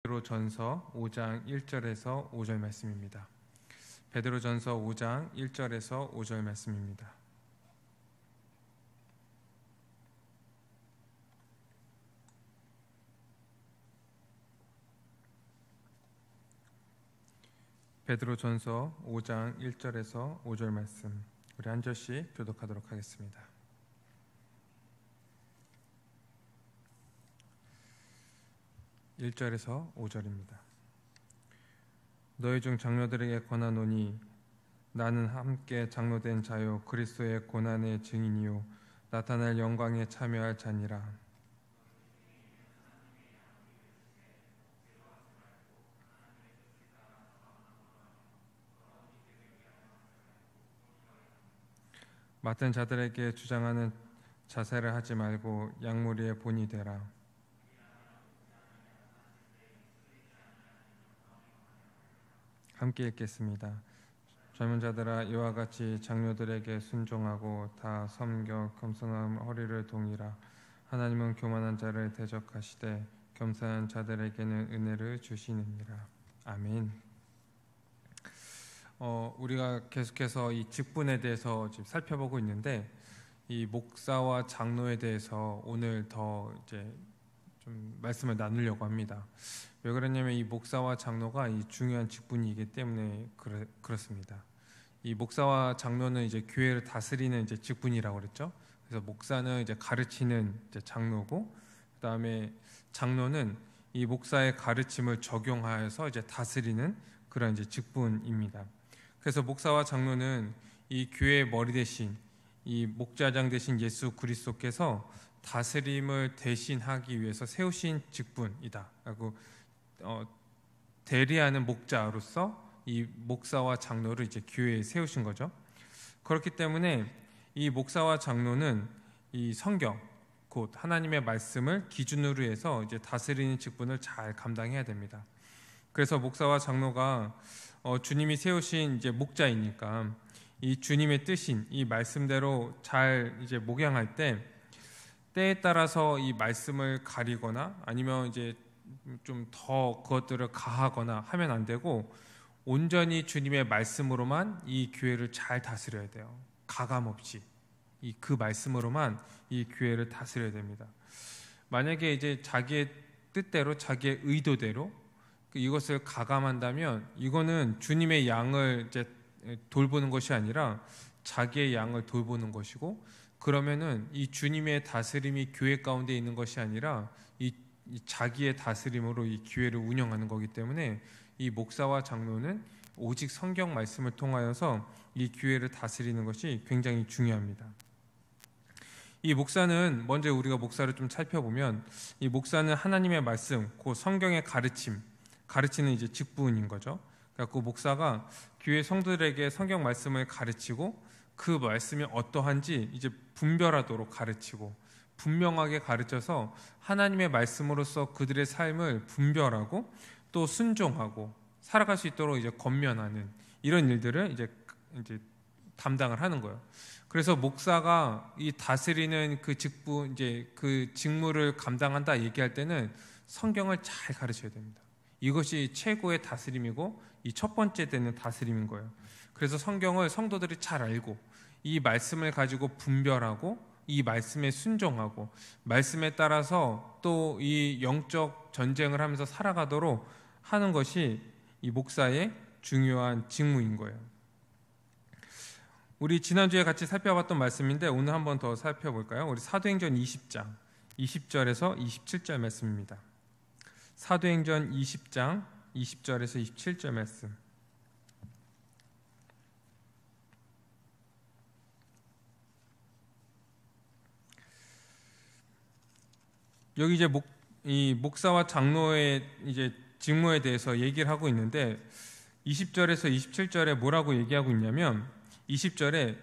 베드로전서 5장 1절에서 5절 말씀입니다. 베드로전서 5장 1절에서 5절 말씀입니다. 베드로전서 5장 1절에서 5절 말씀, 우리 한 절씩 교독하도록 하겠습니다. (1절에서 5절입니다) 너희 중 장로들에게 권하노니 나는 함께 장로된 자요 그리스도의 고난의 증인이요 나타날 영광에 참여할 자니라. 맡은 자들에게 주장하는 자세를 하지 말고 양무리의 본이 되라. 함께 읽겠습니다. 젊은 자들아, 이와 같이 장로들에게 순종하고 다 섬겨 겸손한 허리를 동이라. 하나님은 교만한 자를 대적하시되 겸손한 자들에게는 은혜를 주시느니라. 아멘. 우리가 계속해서 이 직분에 대해서 지금 살펴보고 있는데, 이 목사와 장로에 대해서 오늘 더 이제 좀 말씀을 나누려고 합니다. 왜 그러냐면 이 목사와 장로가 이 중요한 직분이기 때문에 그렇습니다. 이 목사와 장로는 이제 교회를 다스리는 이제 직분이라고 그랬죠. 그래서 목사는 이제 가르치는 이제 장로고, 그다음에 장로는 이 목사의 가르침을 적용하여서 이제 다스리는 그런 이제 직분입니다. 그래서 목사와 장로는 이 교회의 머리 대신 이 목자장 대신 예수 그리스도께서 다스림을 대신하기 위해서 세우신 직분이다 라고 대리하는 목자로서 이 목사와 장로를 이제 교회에 세우신 거죠. 그렇기 때문에 이 목사와 장로는 이 성경 곧 하나님의 말씀을 기준으로 해서 이제 다스리는 직분을 잘 감당해야 됩니다. 그래서 목사와 장로가 주님이 세우신 이제 목자이니까 이 주님의 뜻인 이 말씀대로 잘 이제 목양할 때 때에 따라서 이 말씀을 가리거나 아니면 이제 좀 더 그것들을 가하거나 하면 안 되고 온전히 주님의 말씀으로만 이 교회를 잘 다스려야 돼요. 가감 없이 그 말씀으로만 이 교회를 다스려야 됩니다. 만약에 이제 자기의 뜻대로 자기의 의도대로 이것을 가감한다면 이거는 주님의 양을 이제 돌보는 것이 아니라 자기의 양을 돌보는 것이고, 그러면은 이 주님의 다스림이 교회 가운데 있는 것이 아니라 이 자기의 다스림으로 이 교회를 운영하는 거기 때문에 이 목사와 장로는 오직 성경 말씀을 통하여서 이 교회를 다스리는 것이 굉장히 중요합니다. 이 목사는 먼저 우리가 목사를 좀 살펴보면 이 목사는 하나님의 말씀, 그 성경의 가르치는 이제 직분인 거죠. 그러니까 그 목사가 교회 성도들에게 성경 말씀을 가르치고 그 말씀이 어떠한지 이제 분별하도록 가르치고 분명하게 가르쳐서 하나님의 말씀으로서 그들의 삶을 분별하고 또 순종하고 살아갈 수 있도록 이제 권면하는 이런 일들을 이제 담당을 하는 거예요. 그래서 목사가 이 다스리는 그 직분 이제 그 직무를 감당한다 얘기할 때는 성경을 잘 가르쳐야 됩니다. 이것이 최고의 다스림이고 이 첫 번째 되는 다스림인 거예요. 그래서 성경을 성도들이 잘 알고 이 말씀을 가지고 분별하고 이 말씀에 순종하고 말씀에 따라서 또 이 영적 전쟁을 하면서 살아가도록 하는 것이 이 목사의 중요한 직무인 거예요. 우리 지난주에 같이 살펴봤던 말씀인데 오늘 한번 더 살펴볼까요? 우리 사도행전 20장 20절에서 27절 말씀입니다. 사도행전 20장 20절에서 27절 말씀. 여기 이제 이 목사와 장로의 이제 직무에 대해서 얘기를 하고 있는데 20절에서 27절에 뭐라고 얘기하고 있냐면 20절에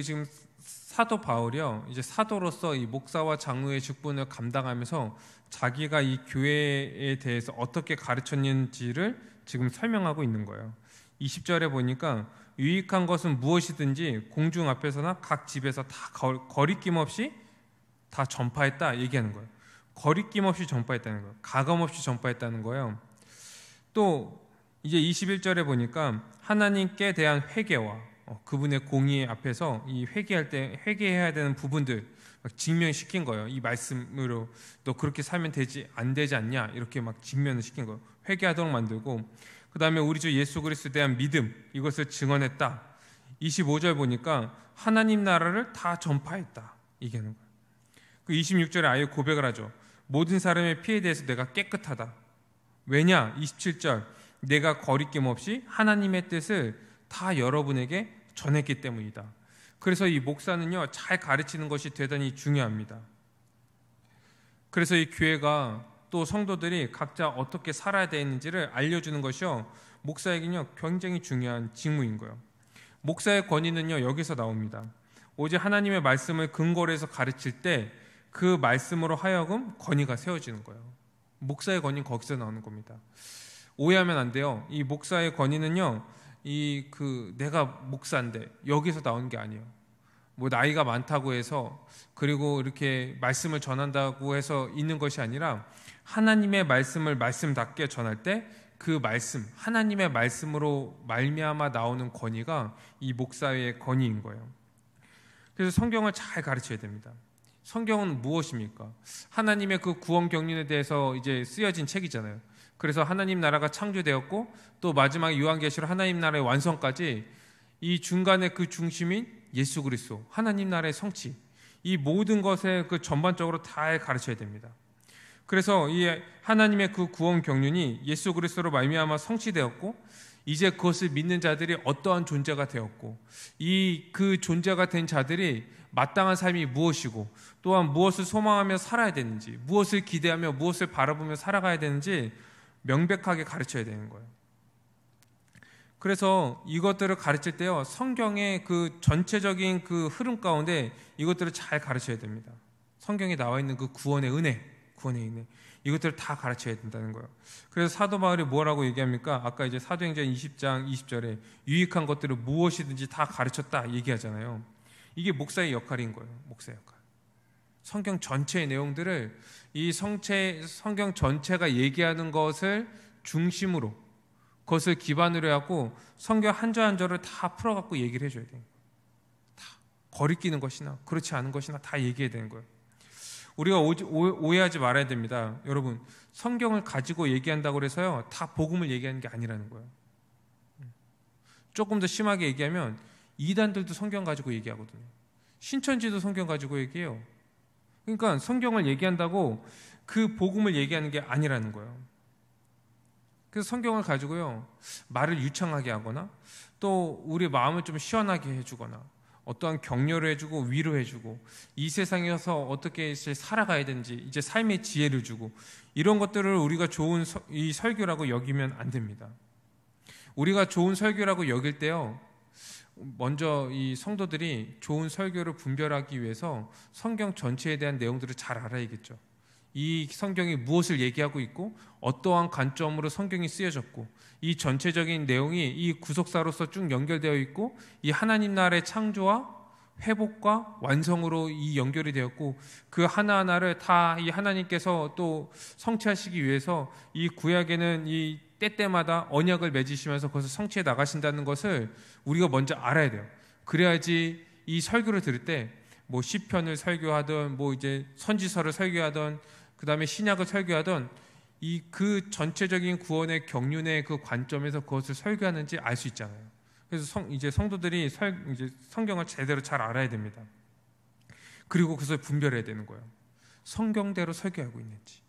지금 사도 바울이요, 이제 사도로서 이 목사와 장로의 직분을 감당하면서 자기가 이 교회에 대해서 어떻게 가르쳤는지를 지금 설명하고 있는 거예요. 20절에 보니까 유익한 것은 무엇이든지 공중 앞에서나 각 집에서 다 거리낌 없이 다 전파했다 얘기하는 거예요. 거리낌 없이 전파했다는 거예요. 가감 없이 전파했다는 거예요. 또 이제 21절에 보니까 하나님께 대한 회개와 그분의 공의 앞에서 이 회개할 때 회개해야 되는 부분들 직면시킨 거예요. 이 말씀으로 너 그렇게 살면 안 되지 않냐 이렇게 막 직면을 시킨 거예요. 회개하도록 만들고, 그 다음에 우리 주 예수 그리스도에 대한 믿음 이것을 증언했다. 25절 보니까 하나님 나라를 다 전파했다 얘기하는 거예요. 그 26절에 아예 고백을 하죠. 모든 사람의 피에 대해서 내가 깨끗하다. 왜냐? 27절 내가 거리낌 없이 하나님의 뜻을 다 여러분에게 전했기 때문이다. 그래서 이 목사는요, 잘 가르치는 것이 대단히 중요합니다. 그래서 이 교회가 또 성도들이 각자 어떻게 살아야 되는지를 알려주는 것이요, 목사에게는요 굉장히 중요한 직무인 거예요. 목사의 권위는요 여기서 나옵니다. 오직 하나님의 말씀을 근거로 해서 가르칠 때 그 말씀으로 하여금 권위가 세워지는 거예요. 목사의 권위는 거기서 나오는 겁니다. 오해하면 안 돼요. 이 목사의 권위는요, 내가 목사인데 여기서 나오는 게 아니에요. 뭐 나이가 많다고 해서 그리고 이렇게 말씀을 전한다고 해서 있는 것이 아니라 하나님의 말씀을 말씀답게 전할 때 그 말씀, 하나님의 말씀으로 말미암아 나오는 권위가 이 목사의 권위인 거예요. 그래서 성경을 잘 가르쳐야 됩니다. 성경은 무엇입니까? 하나님의 그 구원 경륜에 대해서 이제 쓰여진 책이잖아요. 그래서 하나님 나라가 창조되었고 또 마지막 요한계시록 하나님 나라의 완성까지 이 중간에 그 중심인 예수 그리스도, 하나님 나라의 성취, 이 모든 것에 그 전반적으로 다 가르쳐야 됩니다. 그래서 이 하나님의 그 구원 경륜이 예수 그리스도로 말미암아 성취되었고, 이제 그것을 믿는 자들이 어떠한 존재가 되었고, 그 존재가 된 자들이 마땅한 삶이 무엇이고, 또한 무엇을 소망하며 살아야 되는지, 무엇을 기대하며 무엇을 바라보며 살아가야 되는지 명백하게 가르쳐야 되는 거예요. 그래서 이것들을 가르칠 때요, 성경의 그 전체적인 그 흐름 가운데 이것들을 잘 가르쳐야 됩니다. 성경에 나와 있는 그 구원의 은혜, 이것들을 다 가르쳐야 된다는 거예요. 그래서 사도 바울이 뭐라고 얘기합니까? 아까 이제 사도행전 20장 20절에 유익한 것들을 무엇이든지 다 가르쳤다 얘기하잖아요. 이게 목사의 역할인 거예요. 목사의 역할. 성경 전체의 내용들을 이 성경 전체가 얘기하는 것을 중심으로, 그것을 기반으로 하고 성경 한 절 한 절을 다 풀어갖고 얘기를 해줘야 돼요. 다 거리끼는 것이나 그렇지 않은 것이나 다 얘기해야 되는 거예요. 우리가 오해하지 말아야 됩니다. 여러분, 성경을 가지고 얘기한다고 해서요 다 복음을 얘기하는 게 아니라는 거예요. 조금 더 심하게 얘기하면 이단들도 성경 가지고 얘기하거든요. 신천지도 성경 가지고 얘기해요. 그러니까 성경을 얘기한다고 그 복음을 얘기하는 게 아니라는 거예요. 그래서 성경을 가지고요 말을 유창하게 하거나 또 우리 마음을 좀 시원하게 해주거나 어떠한 격려를 해주고 위로해주고 이 세상에서 어떻게 살아가야 되는지 이제 삶의 지혜를 주고 이런 것들을 우리가 좋은 이 설교라고 여기면 안 됩니다. 우리가 좋은 설교라고 여길 때요, 먼저 이 성도들이 좋은 설교를 분별하기 위해서 성경 전체에 대한 내용들을 잘 알아야겠죠. 이 성경이 무엇을 얘기하고 있고 어떠한 관점으로 성경이 쓰여졌고 이 전체적인 내용이 이 구속사로서 쭉 연결되어 있고 이 하나님 나라의 창조와 회복과 완성으로 이 연결이 되었고 그 하나하나를 다 이 하나님께서 또 성취하시기 위해서 이 구약에는 이 때때마다 언약을 맺으시면서 그것을 성취해 나가신다는 것을 우리가 먼저 알아야 돼요. 그래야지 이 설교를 들을 때 뭐 시편을 설교하든 뭐 이제 선지서를 설교하든 그 다음에 신약을 설교하든 이 그 전체적인 구원의 경륜의 그 관점에서 그것을 설교하는지 알 수 있잖아요. 그래서 이제 성도들이 이제 성경을 제대로 잘 알아야 됩니다. 그리고 그것을 분별해야 되는 거예요. 성경대로 설교하고 있는지.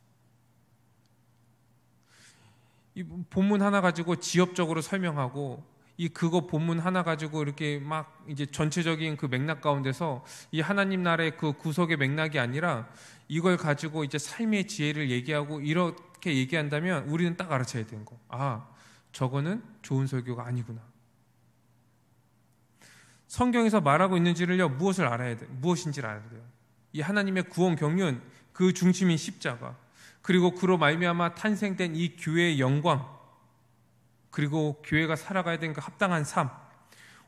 이 본문 하나 가지고 지엽적으로 설명하고 그거 본문 하나 가지고 이렇게 막 이제 전체적인 그 맥락 가운데서 이 하나님 나라의 그 구속의 맥락이 아니라 이걸 가지고 이제 삶의 지혜를 얘기하고 이렇게 얘기한다면 우리는 딱 알아채야 되는 거. 아, 저거는 좋은 설교가 아니구나. 성경에서 말하고 있는지를요, 무엇인지를 알아야 돼요. 이 하나님의 구원 경륜, 그 중심인 십자가, 그리고 그로 말미암아 탄생된 이 교회의 영광, 그리고 교회가 살아가야 되는 그 합당한 삶,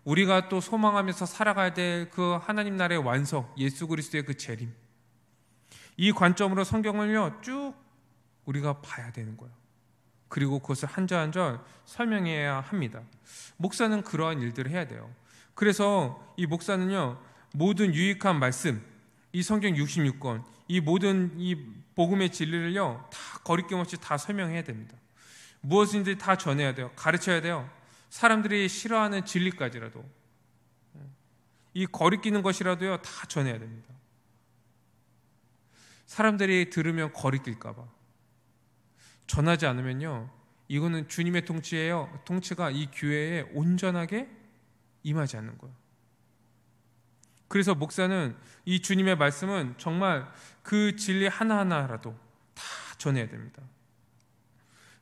우리가 또 소망하면서 살아가야 될 그 하나님 나라의 완성, 예수 그리스도의 그 재림, 이 관점으로 성경을요 쭉 우리가 봐야 되는 거예요. 그리고 그것을 한 절 한 절 설명해야 합니다. 목사는 그러한 일들을 해야 돼요. 그래서 이 목사는요 모든 유익한 말씀, 이 성경 66권, 이 모든 이 복음의 진리를요 다 거리낌 없이 다 설명해야 됩니다. 무엇인지 다 전해야 돼요. 가르쳐야 돼요. 사람들이 싫어하는 진리까지라도, 이 거리끼는 것이라도요 다 전해야 됩니다. 사람들이 들으면 거리낄까 봐 전하지 않으면요 이거는 주님의 통치예요. 통치가 이 교회에 온전하게 임하지 않는 거예요. 그래서 목사는 이 주님의 말씀은 정말 그 진리 하나하나라도 다 전해야 됩니다.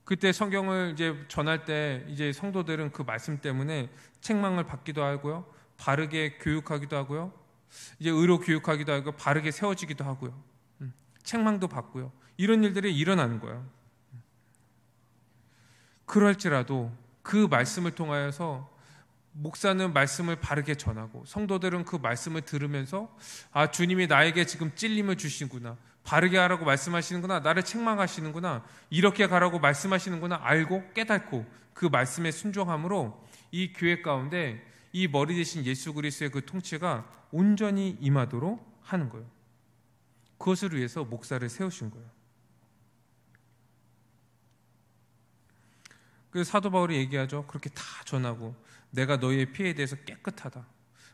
그때 성경을 이제 전할 때 이제 성도들은 그 말씀 때문에 책망을 받기도 하고요, 바르게 교육하기도 하고요, 이제 의로 교육하기도 하고 바르게 세워지기도 하고요, 책망도 받고요, 이런 일들이 일어나는 거예요. 그럴지라도 그 말씀을 통하여서 목사는 말씀을 바르게 전하고 성도들은 그 말씀을 들으면서 아, 주님이 나에게 지금 찔림을 주시는구나, 바르게 하라고 말씀하시는구나, 나를 책망하시는구나, 이렇게 가라고 말씀하시는구나 알고 깨닫고 그 말씀에 순종함으로 이 교회 가운데 이 머리 대신 예수 그리스도의 그 통치가 온전히 임하도록 하는 거예요. 그것을 위해서 목사를 세우신 거예요. 그래서 사도 바울이 얘기하죠. 그렇게 다 전하고 내가 너희의 피해에 대해서 깨끗하다.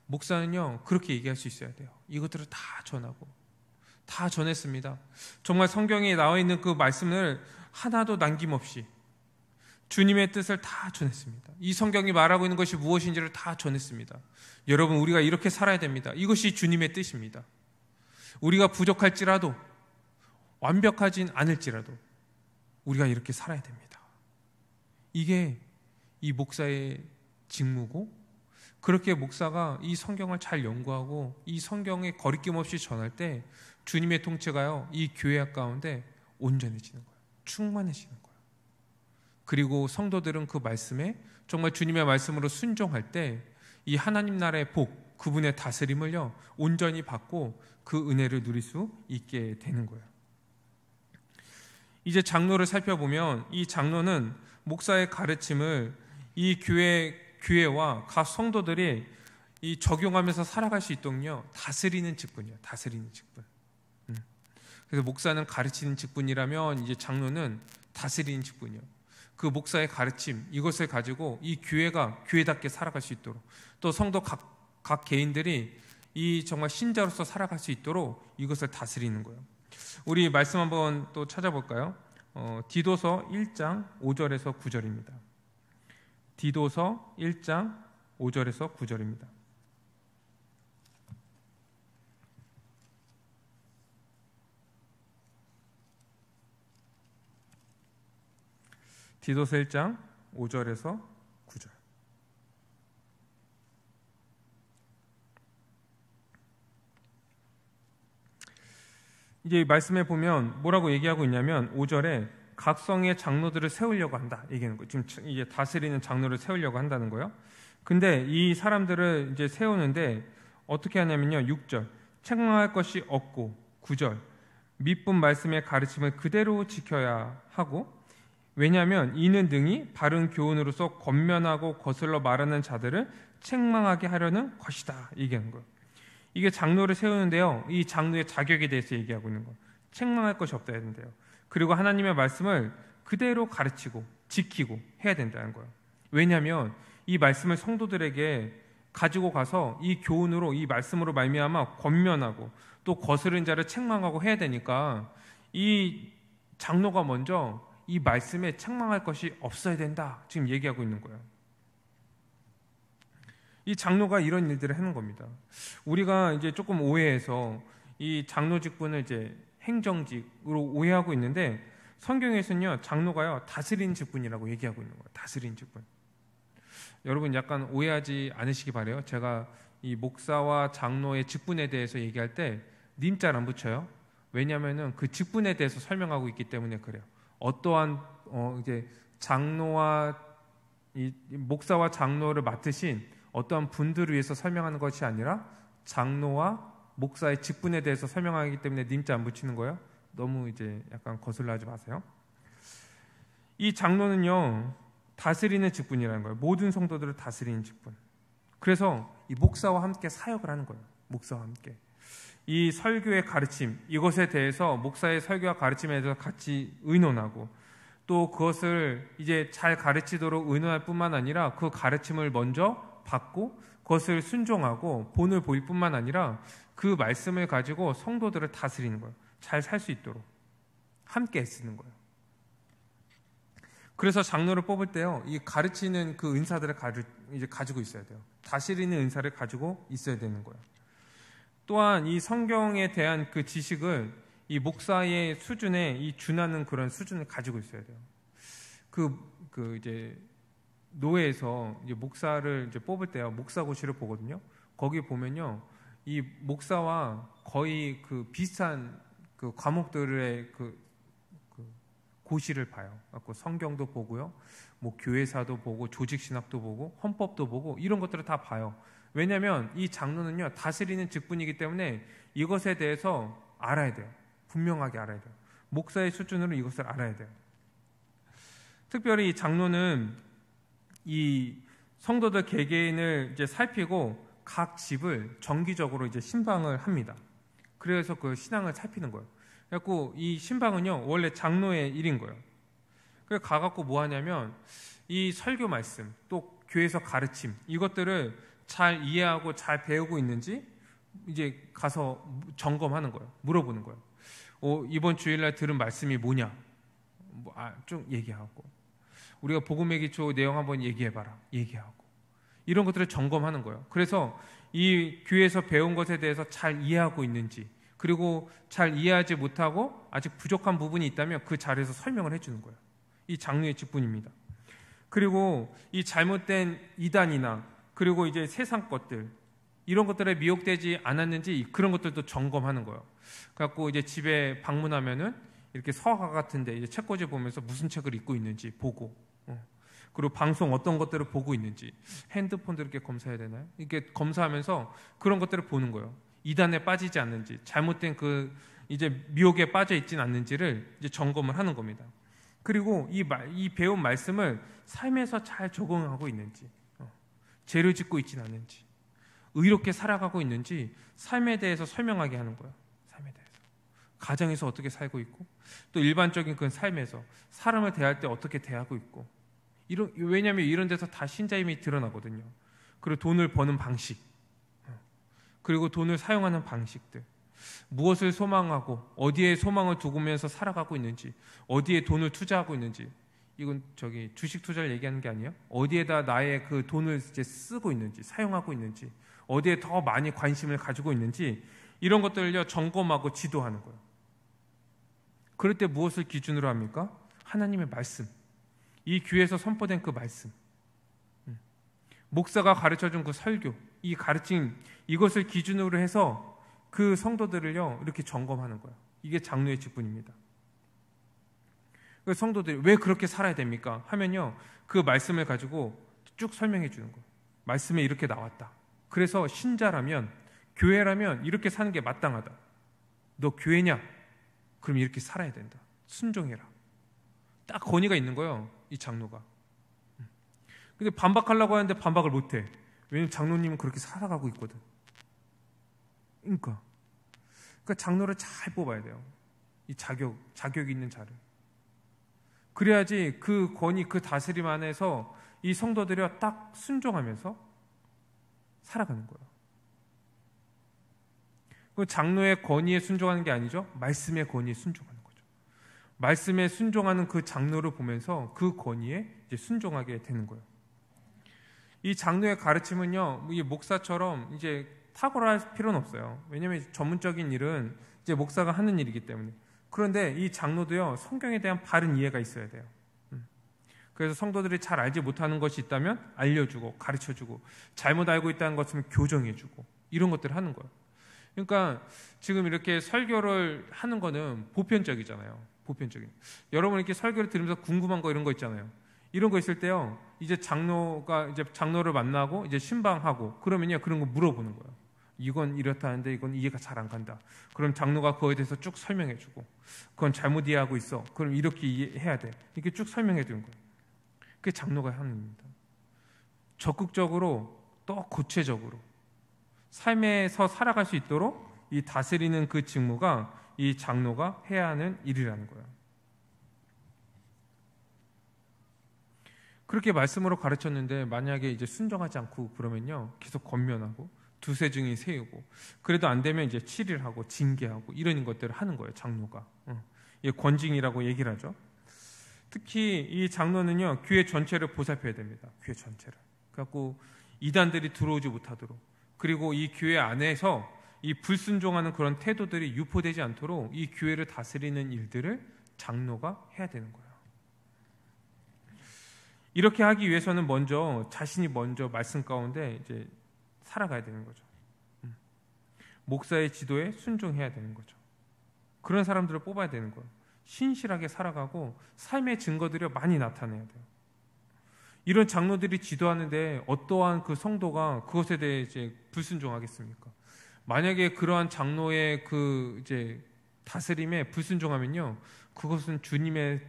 목사는요 그렇게 얘기할 수 있어야 돼요. 이것들을 다 전하고 다 전했습니다. 정말 성경에 나와 있는 그 말씀을 하나도 남김없이 주님의 뜻을 다 전했습니다. 이 성경이 말하고 있는 것이 무엇인지를 다 전했습니다. 여러분, 우리가 이렇게 살아야 됩니다. 이것이 주님의 뜻입니다. 우리가 부족할지라도, 완벽하진 않을지라도 우리가 이렇게 살아야 됩니다. 이게 이 목사의 직무고, 그렇게 목사가 이 성경을 잘 연구하고 이 성경에 거리낌 없이 전할 때 주님의 통치가요 이 교회 가운데 온전해지는 거예요. 충만해지는 거예요. 그리고 성도들은 그 말씀에 정말 주님의 말씀으로 순종할 때 이 하나님 나라의 복, 그분의 다스림을요 온전히 받고 그 은혜를 누릴 수 있게 되는 거예요. 이제 장로를 살펴보면 이 장로는 목사의 가르침을 이 교회와 각 성도들이 이 적용하면서 살아갈 수 있도록요 다스리는 직분이에요. 다스리는 직분. 그래서 목사는 가르치는 직분이라면 이제 장로는 다스리는 직분이에요. 그 목사의 가르침, 이것을 가지고 이 교회가 교회답게 살아갈 수 있도록, 또 성도 각 개인들이 이 정말 신자로서 살아갈 수 있도록 이것을 다스리는 거예요. 우리 말씀 한번 또 찾아볼까요? 디도서 1장 5절에서 9절입니다. 디도서 1장 5절에서 9절입니다. 디도서 1장 5절에서 9절. 이제 말씀에 보면 뭐라고 얘기하고 있냐면 5절에 각 성의 장로들을 세우려고 한다 얘기하는 거예요. 지금 이제 다스리는 장로를 세우려고 한다는 거예요. 근데 이 사람들을 이제 세우는데 어떻게 하냐면요. 6절 책망할 것이 없고, 9절 밑분 말씀의 가르침을 그대로 지켜야 하고, 왜냐하면 이는 등이 바른 교훈으로서 권면하고 거슬러 말하는 자들을 책망하게 하려는 것이다 얘기하는 거예요. 이게 장로를 세우는데요, 이 장로의 자격에 대해서 얘기하고 있는 거예요. 책망할 것이 없다 했는데요. 그리고 하나님의 말씀을 그대로 가르치고 지키고 해야 된다는 거예요. 왜냐하면 이 말씀을 성도들에게 가지고 가서 이 교훈으로, 이 말씀으로 말미암아 권면하고 또 거스른 자를 책망하고 해야 되니까 이 장로가 먼저 이 말씀에 책망할 것이 없어야 된다 지금 얘기하고 있는 거예요. 이 장로가 이런 일들을 하는 겁니다. 우리가 이제 조금 오해해서 이 장로 직분을 이제 행정직으로 오해하고 있는데, 성경에서는요 장로가요 다스리는 직분이라고 얘기하고 있는 거예요. 다스리는 직분. 여러분 약간 오해하지 않으시기 바라요. 제가 이 목사와 장로의 직분에 대해서 얘기할 때 님자를 안 붙여요. 왜냐하면은 그 직분에 대해서 설명하고 있기 때문에 그래요. 어떠한 이제 장로와 이 목사와 장로를 맡으신 어떠한 분들을 위해서 설명하는 것이 아니라 장로와 목사의 직분에 대해서 설명하기 때문에 님자 안 붙이는 거예요. 너무 이제 약간 거슬러 하지 마세요. 이 장로는요, 다스리는 직분이라는 거예요. 모든 성도들을 다스리는 직분. 그래서 이 목사와 함께 사역을 하는 거예요. 목사와 함께. 이 설교의 가르침, 이것에 대해서 목사의 설교와 가르침에 대해서 같이 의논하고 또 그것을 이제 잘 가르치도록 의논할 뿐만 아니라 그 가르침을 먼저 받고 그것을 순종하고 본을 보일 뿐만 아니라 그 말씀을 가지고 성도들을 다스리는 거예요. 잘 살 수 있도록 함께 애쓰는 거예요. 그래서 장로를 뽑을 때요, 이 가르치는 그 은사들을 이제 가지고 있어야 돼요. 다스리는 은사를 가지고 있어야 되는 거예요. 또한 이 성경에 대한 그 지식을 이 목사의 수준에 이 준하는 그런 수준을 가지고 있어야 돼요. 이제 노회에서 이제 목사를 이제 뽑을 때요, 목사고시를 보거든요. 거기 보면요, 이 목사와 거의 그 비슷한 그 과목들의 그 고시를 봐요. 성경도 보고요, 뭐 교회사도 보고, 조직신학도 보고, 헌법도 보고, 이런 것들을 다 봐요. 왜냐하면 이 장로는요, 다스리는 직분이기 때문에 이것에 대해서 알아야 돼요. 분명하게 알아야 돼요. 목사의 수준으로 이것을 알아야 돼요. 특별히 이 장로는 이 성도들 개개인을 이제 살피고 각 집을 정기적으로 이제 신방을 합니다. 그래서 그 신앙을 살피는 거예요. 그래갖고 이 신방은요, 원래 장로의 일인 거예요. 그래서 가갖고 뭐 하냐면 이 설교 말씀, 또 교회에서 가르침, 이것들을 잘 이해하고 잘 배우고 있는지 이제 가서 점검하는 거예요. 물어보는 거예요. 이번 주일날 들은 말씀이 뭐냐? 좀 얘기하고, 우리가 복음의 기초 내용 한번 얘기해봐라. 얘기하고, 이런 것들을 점검하는 거예요. 그래서 이 교회에서 배운 것에 대해서 잘 이해하고 있는지, 그리고 잘 이해하지 못하고 아직 부족한 부분이 있다면 그 자리에서 설명을 해주는 거예요. 이 장로의 직분입니다. 그리고 이 잘못된 이단이나 그리고 이제 세상 것들, 이런 것들에 미혹되지 않았는지 그런 것들도 점검하는 거예요. 그래갖고 이제 집에 방문하면은 이렇게 서가 같은데 이제 책꽂이 보면서 무슨 책을 읽고 있는지 보고, 그리고 방송 어떤 것들을 보고 있는지, 핸드폰도 이렇게 검사해야 되나요? 이렇게 검사하면서 그런 것들을 보는 거예요. 이단에 빠지지 않는지, 잘못된 그 이제 미혹에 빠져 있지는 않는지를 이제 점검을 하는 겁니다. 그리고 이 배운 말씀을 삶에서 잘 적응하고 있는지, 죄를 짓고 있지는 않는지, 의롭게 살아가고 있는지 삶에 대해서 설명하게 하는 거예요. 삶에 대해서, 가정에서 어떻게 살고 있고, 또 일반적인 그 삶에서 사람을 대할 때 어떻게 대하고 있고, 왜냐하면 이런 데서 다 신자임이 드러나거든요. 그리고 돈을 버는 방식, 그리고 돈을 사용하는 방식들, 무엇을 소망하고 어디에 소망을 두고면서 살아가고 있는지, 어디에 돈을 투자하고 있는지, 이건 주식 투자를 얘기하는 게 아니에요. 어디에다 나의 그 돈을 이제 쓰고 있는지, 사용하고 있는지, 어디에 더 많이 관심을 가지고 있는지, 이런 것들을요 점검하고 지도하는 거예요. 그럴 때 무엇을 기준으로 합니까? 하나님의 말씀, 이 교회에서 선포된 그 말씀, 목사가 가르쳐준 그 설교, 이 가르침, 이것을 기준으로 해서 그 성도들을요 이렇게 점검하는 거예요. 이게 장로의 직분입니다. 그 성도들이 왜 그렇게 살아야 됩니까? 하면요, 그 말씀을 가지고 쭉 설명해 주는 거예요. 말씀에 이렇게 나왔다. 그래서 신자라면, 교회라면 이렇게 사는 게 마땅하다. 너 교회냐? 그럼 이렇게 살아야 된다. 순종해라. 딱 권위가 있는 거예요, 이 장로가. 근데 반박하려고 하는데 반박을 못해. 왜냐면 장로님은 그렇게 살아가고 있거든. 그러니까 장로를 잘 뽑아야 돼요. 이 자격이 있는 자를. 그래야지 그 권위, 그 다스림 안에서 이 성도들이 딱 순종하면서 살아가는 거예요. 그 장로의 권위에 순종하는 게 아니죠. 말씀의 권위에 순종하는 거죠. 말씀에 순종하는 그 장로를 보면서 그 권위에 이제 순종하게 되는 거예요. 이 장로의 가르침은요, 이 목사처럼 이제 탁월할 필요는 없어요. 왜냐하면 전문적인 일은 이제 목사가 하는 일이기 때문에. 그런데 이 장로도요, 성경에 대한 바른 이해가 있어야 돼요. 그래서 성도들이 잘 알지 못하는 것이 있다면 알려주고 가르쳐주고, 잘못 알고 있다는 것은 교정해주고, 이런 것들을 하는 거예요. 그러니까 지금 이렇게 설교를 하는 거는 보편적이잖아요. 보편적인. 여러분 이렇게 설교를 들으면서 궁금한 거 이런 거 있잖아요. 이런 거 있을 때요, 이제 장로를 만나고 이제 신방하고 그러면요, 그런 거 물어보는 거예요. 이건 이렇다는데 이건 이해가 잘 안 간다. 그럼 장로가 그거에 대해서 쭉 설명해주고, 그건 잘못 이해하고 있어. 그럼 이렇게 이해해야 돼. 이렇게 쭉 설명해주는 거예요. 그게 장로가 하는 일입니다. 적극적으로 또 구체적으로 삶에서 살아갈 수 있도록 이 다스리는 그 직무가 이 장로가 해야 하는 일이라는 거예요. 그렇게 말씀으로 가르쳤는데 만약에 이제 순종하지 않고 그러면요, 계속 권면하고 두세 증인 세우고, 그래도 안 되면 이제 7일 하고 징계하고 이런 것들을 하는 거예요, 장로가. 이 권징이라고 얘기를 하죠. 특히 이 장로는요, 교회 전체를 보살펴야 됩니다. 교회 전체를. 그래갖고 이단들이 들어오지 못하도록, 그리고 이 교회 안에서 이 불순종하는 그런 태도들이 유포되지 않도록 이 교회를 다스리는 일들을 장로가 해야 되는 거예요. 이렇게 하기 위해서는 먼저 자신이 먼저 말씀 가운데 이제 살아가야 되는 거죠. 목사의 지도에 순종해야 되는 거죠. 그런 사람들을 뽑아야 되는 거예요. 신실하게 살아가고 삶의 증거들이 많이 나타내야 돼요. 이런 장로들이 지도하는데 어떠한 그 성도가 그것에 대해 이제 불순종하겠습니까? 만약에 그러한 장로의 그 이제 다스림에 불순종하면요, 그것은 주님의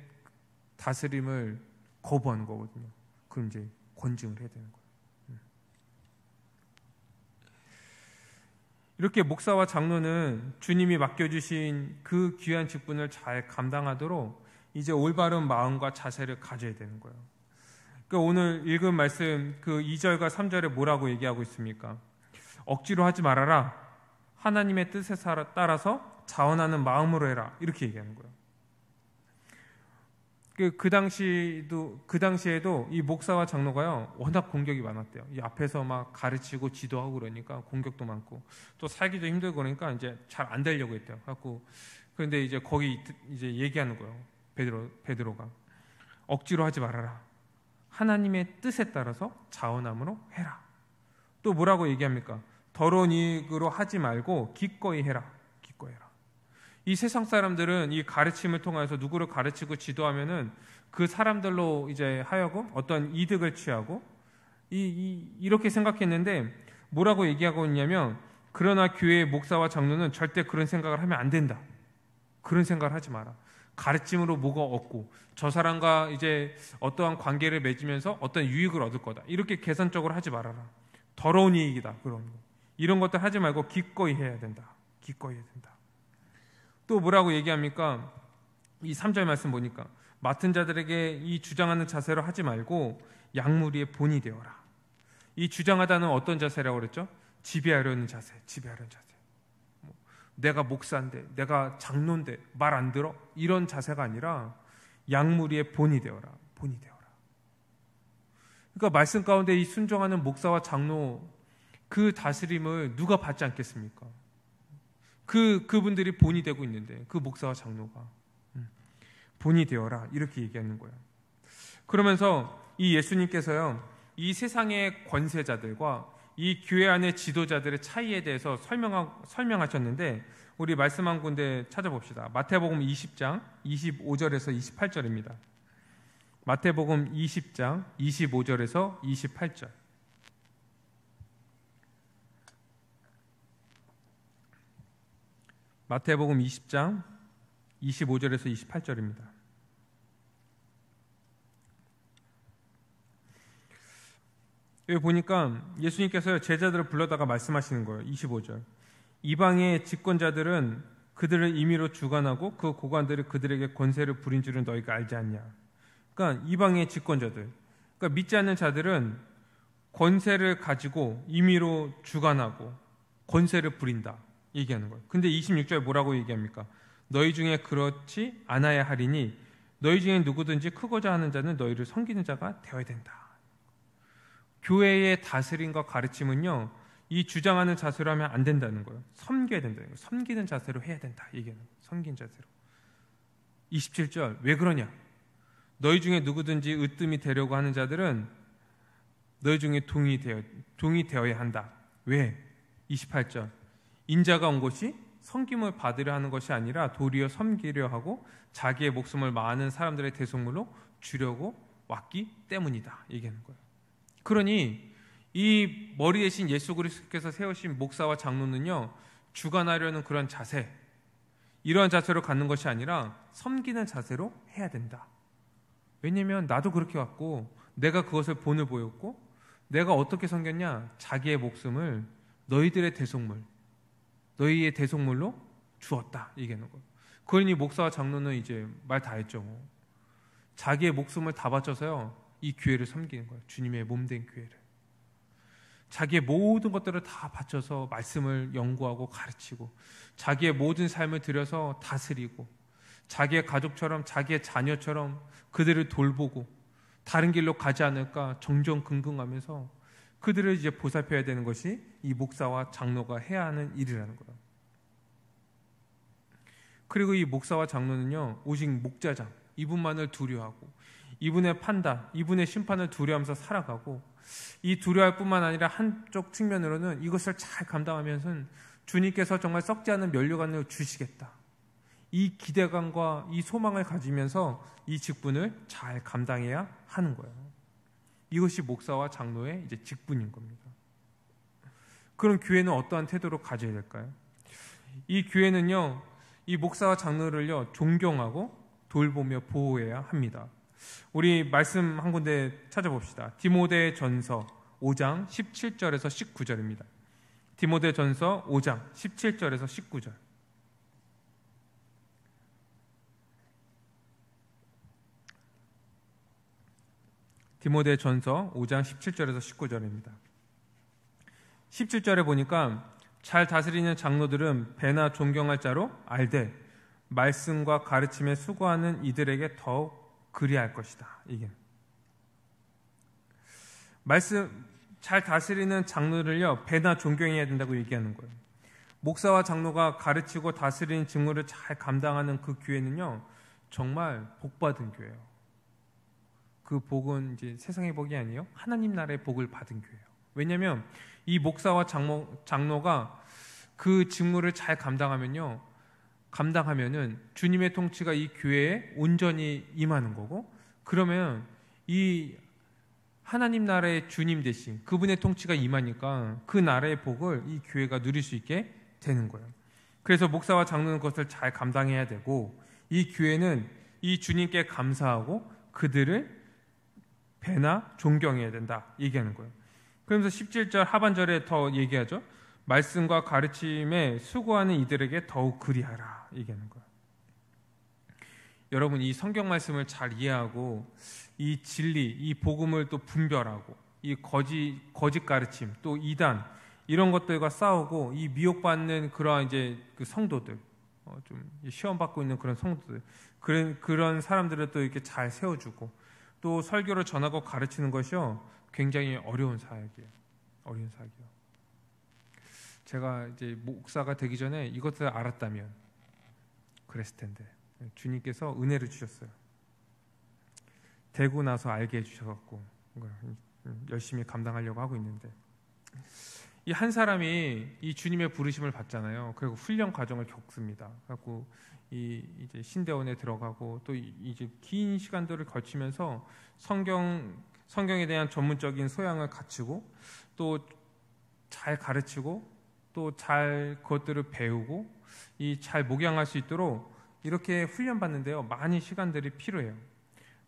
다스림을 거부하는 거거든요. 그럼 이제 권징을 해야 되는 거예요. 이렇게 목사와 장로는 주님이 맡겨주신 그 귀한 직분을 잘 감당하도록 이제 올바른 마음과 자세를 가져야 되는 거예요. 그러니까 오늘 읽은 말씀 그 2절과 3절에 뭐라고 얘기하고 있습니까? 억지로 하지 말아라. 하나님의 뜻에 따라서 자원하는 마음으로 해라. 이렇게 얘기하는 거예요. 그 당시에도 이 목사와 장로가요, 워낙 공격이 많았대요. 이 앞에서 막 가르치고 지도하고 그러니까 공격도 많고, 또 살기도 힘들고 그러니까 이제 잘 안 되려고 했대요. 그런데 이제 거기 이제 얘기하는 거예요. 베드로가 억지로 하지 말아라. 하나님의 뜻에 따라서 자원함으로 해라. 또 뭐라고 얘기합니까? 더러운 이익으로 하지 말고 기꺼이 해라. 기꺼이 해라. 이 세상 사람들은 이 가르침을 통해서 누구를 가르치고 지도하면은 그 사람들로 이제 하여금 어떤 이득을 취하고 이렇게 생각했는데, 뭐라고 얘기하고 있냐면, 그러나 교회의 목사와 장로는 절대 그런 생각을 하면 안 된다. 그런 생각을 하지 마라. 가르침으로 뭐가 얻고 저 사람과 이제 어떠한 관계를 맺으면서 어떤 유익을 얻을 거다. 이렇게 계산적으로 하지 말아라. 더러운 이익이다. 이런 것들 하지 말고 기꺼이 해야 된다. 기꺼이 해야 된다. 또 뭐라고 얘기합니까? 이 3절 말씀 보니까 맡은 자들에게 이 주장하는 자세로 하지 말고 양무리의 본이 되어라. 이 주장하다는 어떤 자세라고 그랬죠? 지배하려는 자세, 지배하려는 자세. 내가 목사인데, 내가 장로인데 말 안 들어? 이런 자세가 아니라 양무리의 본이 되어라. 본이 되어라. 그러니까 말씀 가운데 이 순종하는 목사와 장로 그 다스림을 누가 받지 않겠습니까? 그분들이 본이 되고 있는데, 그 목사와 장로가 본이 되어라 이렇게 얘기하는 거예요. 그러면서 이 예수님께서요, 이 세상의 권세자들과 이 교회 안의 지도자들의 차이에 대해서 설명하셨는데, 우리 말씀 한 군데 찾아봅시다. 마태복음 20장 25절에서 28절입니다. 마태복음 20장 25절에서 28절. 마태복음 20장 25절에서 28절입니다. 여기 보니까 예수님께서 제자들을 불러다가 말씀하시는 거예요. 25절. 이방의 집권자들은 그들을 임의로 주관하고 그 고관들이 그들에게 권세를 부린 줄은 너희가 알지 않냐. 그러니까 이방의 집권자들, 그러니까 믿지 않는 자들은 권세를 가지고 임의로 주관하고 권세를 부린다 얘기하는 거예요. 근데 26절 뭐라고 얘기합니까? 너희 중에 그렇지 않아야 하리니 너희 중에 누구든지 크고자 하는 자는 너희를 섬기는 자가 되어야 된다. 교회의 다스림과 가르침은요, 이 주장하는 자세로 하면 안 된다는 거예요. 섬겨야 된다는 거예요. 섬기는 자세로 해야 된다 얘기하는 거예요. 섬긴 자세로. 27절 왜 그러냐? 너희 중에 누구든지 으뜸이 되려고 하는 자들은 너희 중에 종이 되어야 한다. 왜? 28절 인자가 온 것이 섬김을 받으려 하는 것이 아니라 도리어 섬기려 하고 자기의 목숨을 많은 사람들의 대속물로 주려고 왔기 때문이다 얘기하는 거예요. 그러니 이 머리 대신 예수 그리스도께서 세우신 목사와 장로는요, 주관하려는 그런 자세, 이러한 자세로 갖는 것이 아니라 섬기는 자세로 해야 된다. 왜냐하면 나도 그렇게 왔고 내가 그것을 본을 보였고 내가 어떻게 섬겼냐? 자기의 목숨을 너희들의 대속물, 너희의 대속물로 주었다 얘기하는 거예요. 그러니 목사와 장로는 이제 말 다 했죠. 자기의 목숨을 다 바쳐서요, 이 교회를 섬기는 거예요. 주님의 몸된 교회를. 자기의 모든 것들을 다 바쳐서 말씀을 연구하고 가르치고 자기의 모든 삶을 들여서 다스리고 자기의 가족처럼 자기의 자녀처럼 그들을 돌보고 다른 길로 가지 않을까 정정긍긍하면서 그들을 이제 보살펴야 되는 것이 이 목사와 장로가 해야 하는 일이라는 거예요. 그리고 이 목사와 장로는요, 오직 목자장, 이분만을 두려워하고 이분의 판단, 이분의 심판을 두려워하면서 살아가고, 이 두려워할 뿐만 아니라 한쪽 측면으로는 이것을 잘 감당하면서 주님께서 정말 썩지 않은 면류관을 주시겠다, 이 기대감과 이 소망을 가지면서 이 직분을 잘 감당해야 하는 거예요. 이것이 목사와 장로의 이제 직분인 겁니다. 그럼 교회는 어떠한 태도로 가져야 될까요? 이 교회는요, 이 목사와 장로를요, 존경하고 돌보며 보호해야 합니다. 우리 말씀 한 군데 찾아봅시다. 디모데전서 5장 17절에서 19절입니다. 디모데전서 5장 17절에서 19절. 디모데전서 5장 17절에서 19절입니다. 17절에 보니까 잘 다스리는 장로들은 배나 존경할 자로 알되 말씀과 가르침에 수고하는 이들에게 더욱 그리할 것이다. 이게 말씀 잘 다스리는 장로를요, 배나 존경해야 된다고 얘기하는 거예요. 목사와 장로가 가르치고 다스리는 직무를 잘 감당하는 그 교회는요, 정말 복받은 교회예요. 그 복은 이제 세상의 복이 아니에요. 하나님 나라의 복을 받은 교회예요. 왜냐하면 이 목사와 장로가 그 직무를 잘 감당하면은 주님의 통치가 이 교회에 온전히 임하는 거고, 그러면 이 하나님 나라의 주님 대신 그분의 통치가 임하니까 그 나라의 복을 이 교회가 누릴 수 있게 되는 거예요. 그래서 목사와 장로는 그것을 잘 감당해야 되고, 이 교회는 이 주님께 감사하고 그들을 배나 존경해야 된다 얘기하는 거예요. 그러면서 17절 하반절에 더 얘기하죠. 말씀과 가르침에 수고하는 이들에게 더욱 그리하라 얘기하는 거예요. 여러분, 이 성경 말씀을 잘 이해하고 이 진리, 이 복음을 또 분별하고 이 거짓 가르침, 또 이단, 이런 것들과 싸우고 이 미혹받는 그러한 이제 그 성도들, 좀 시험 받고 있는 그런 성도들, 그런 사람들을 또 이렇게 잘 세워주고 또 설교를 전하고 가르치는 것이요, 굉장히 어려운 사역이에요. 어려운 사역이요. 제가 이제 목사가 되기 전에 이것을 알았다면 그랬을 텐데, 주님께서 은혜를 주셨어요. 되고 나서 알게 해주셔서 열심히 감당하려고 하고 있는데, 이 한 사람이 이 주님의 부르심을 받잖아요. 그리고 훈련 과정을 겪습니다. 그래갖고 이제 신대원에 들어가고 또 이제 긴 시간들을 거치면서 성경에 대한 전문적인 소양을 갖추고 또 잘 가르치고 또 잘 그것들을 배우고 잘 목양할 수 있도록 이렇게 훈련받는데요, 많은 시간들이 필요해요.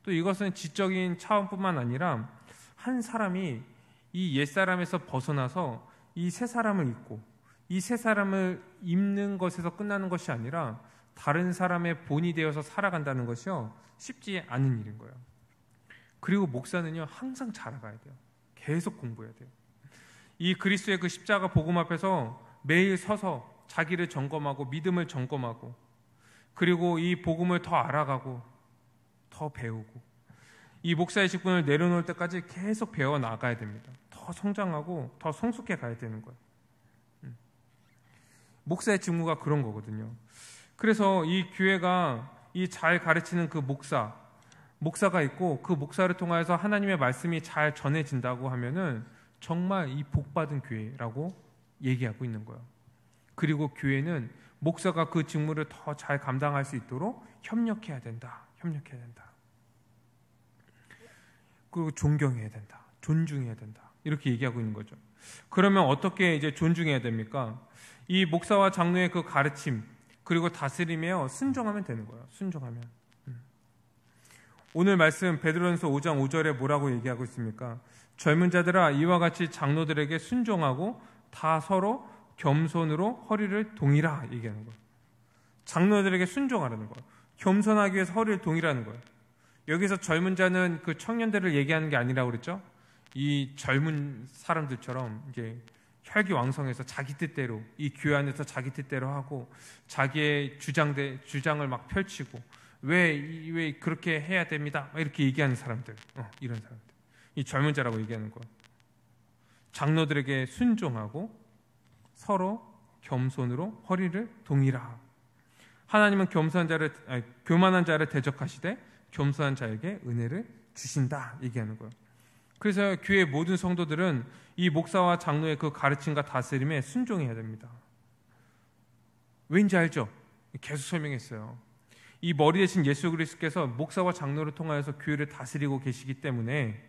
또 이것은 지적인 차원뿐만 아니라 한 사람이 이 옛사람에서 벗어나서 이 새 사람을 입고 이 새 사람을 입는 것에서 끝나는 것이 아니라 다른 사람의 본이 되어서 살아간다는 것이요, 쉽지 않은 일인 거예요. 그리고 목사는요, 항상 자라가야 돼요. 계속 공부해야 돼요. 이 그리스도의 그 십자가 복음 앞에서 매일 서서 자기를 점검하고 믿음을 점검하고, 그리고 이 복음을 더 알아가고 더 배우고, 이 목사의 직분을 내려놓을 때까지 계속 배워 나가야 됩니다. 더 성장하고 더 성숙해 가야 되는 거예요. 목사의 직무가 그런 거거든요. 그래서 이 교회가 이 잘 가르치는 그 목사가 있고 그 목사를 통하여서 하나님의 말씀이 잘 전해진다고 하면은 정말 이 복받은 교회라고 얘기하고 있는 거예요. 그리고 교회는 목사가 그 직무를 더 잘 감당할 수 있도록 협력해야 된다. 그리고 존경해야 된다. 존중해야 된다. 이렇게 얘기하고 있는 거죠. 그러면 어떻게 이제 존중해야 됩니까? 이 목사와 장로의 그 가르침 그리고 다스림에 순종하면 되는 거예요. 순종하면. 오늘 말씀 베드로전서 5장 5절에 뭐라고 얘기하고 있습니까? 젊은 자들아 이와 같이 장로들에게 순종하고 다 서로 겸손으로 허리를 동이라 얘기하는 거예요. 장로들에게 순종하라는 거예요. 겸손하기 위해서 허리를 동이라는 거예요. 여기서 젊은 자는 그 청년들을 얘기하는 게 아니라고 그랬죠? 이 젊은 사람들처럼 이제 혈기왕성해서 자기 뜻대로 이 교회 안에서 자기 뜻대로 하고 자기의 주장을 막 펼치고 왜 그렇게 해야 됩니다. 이렇게 얘기하는 사람들, 이런 사람들, 이 젊은 자라고 얘기하는 거예요. 장로들에게 순종하고 서로 겸손으로 허리를 동이라. 하나님은 교만한 자를 대적하시되 겸손한 자에게 은혜를 주신다 얘기하는 거예요. 그래서 교회 모든 성도들은 이 목사와 장로의 그 가르침과 다스림에 순종해야 됩니다. 왠지 알죠? 계속 설명했어요. 이 머리 대신 예수 그리스도께서 목사와 장로를 통하여서 교회를 다스리고 계시기 때문에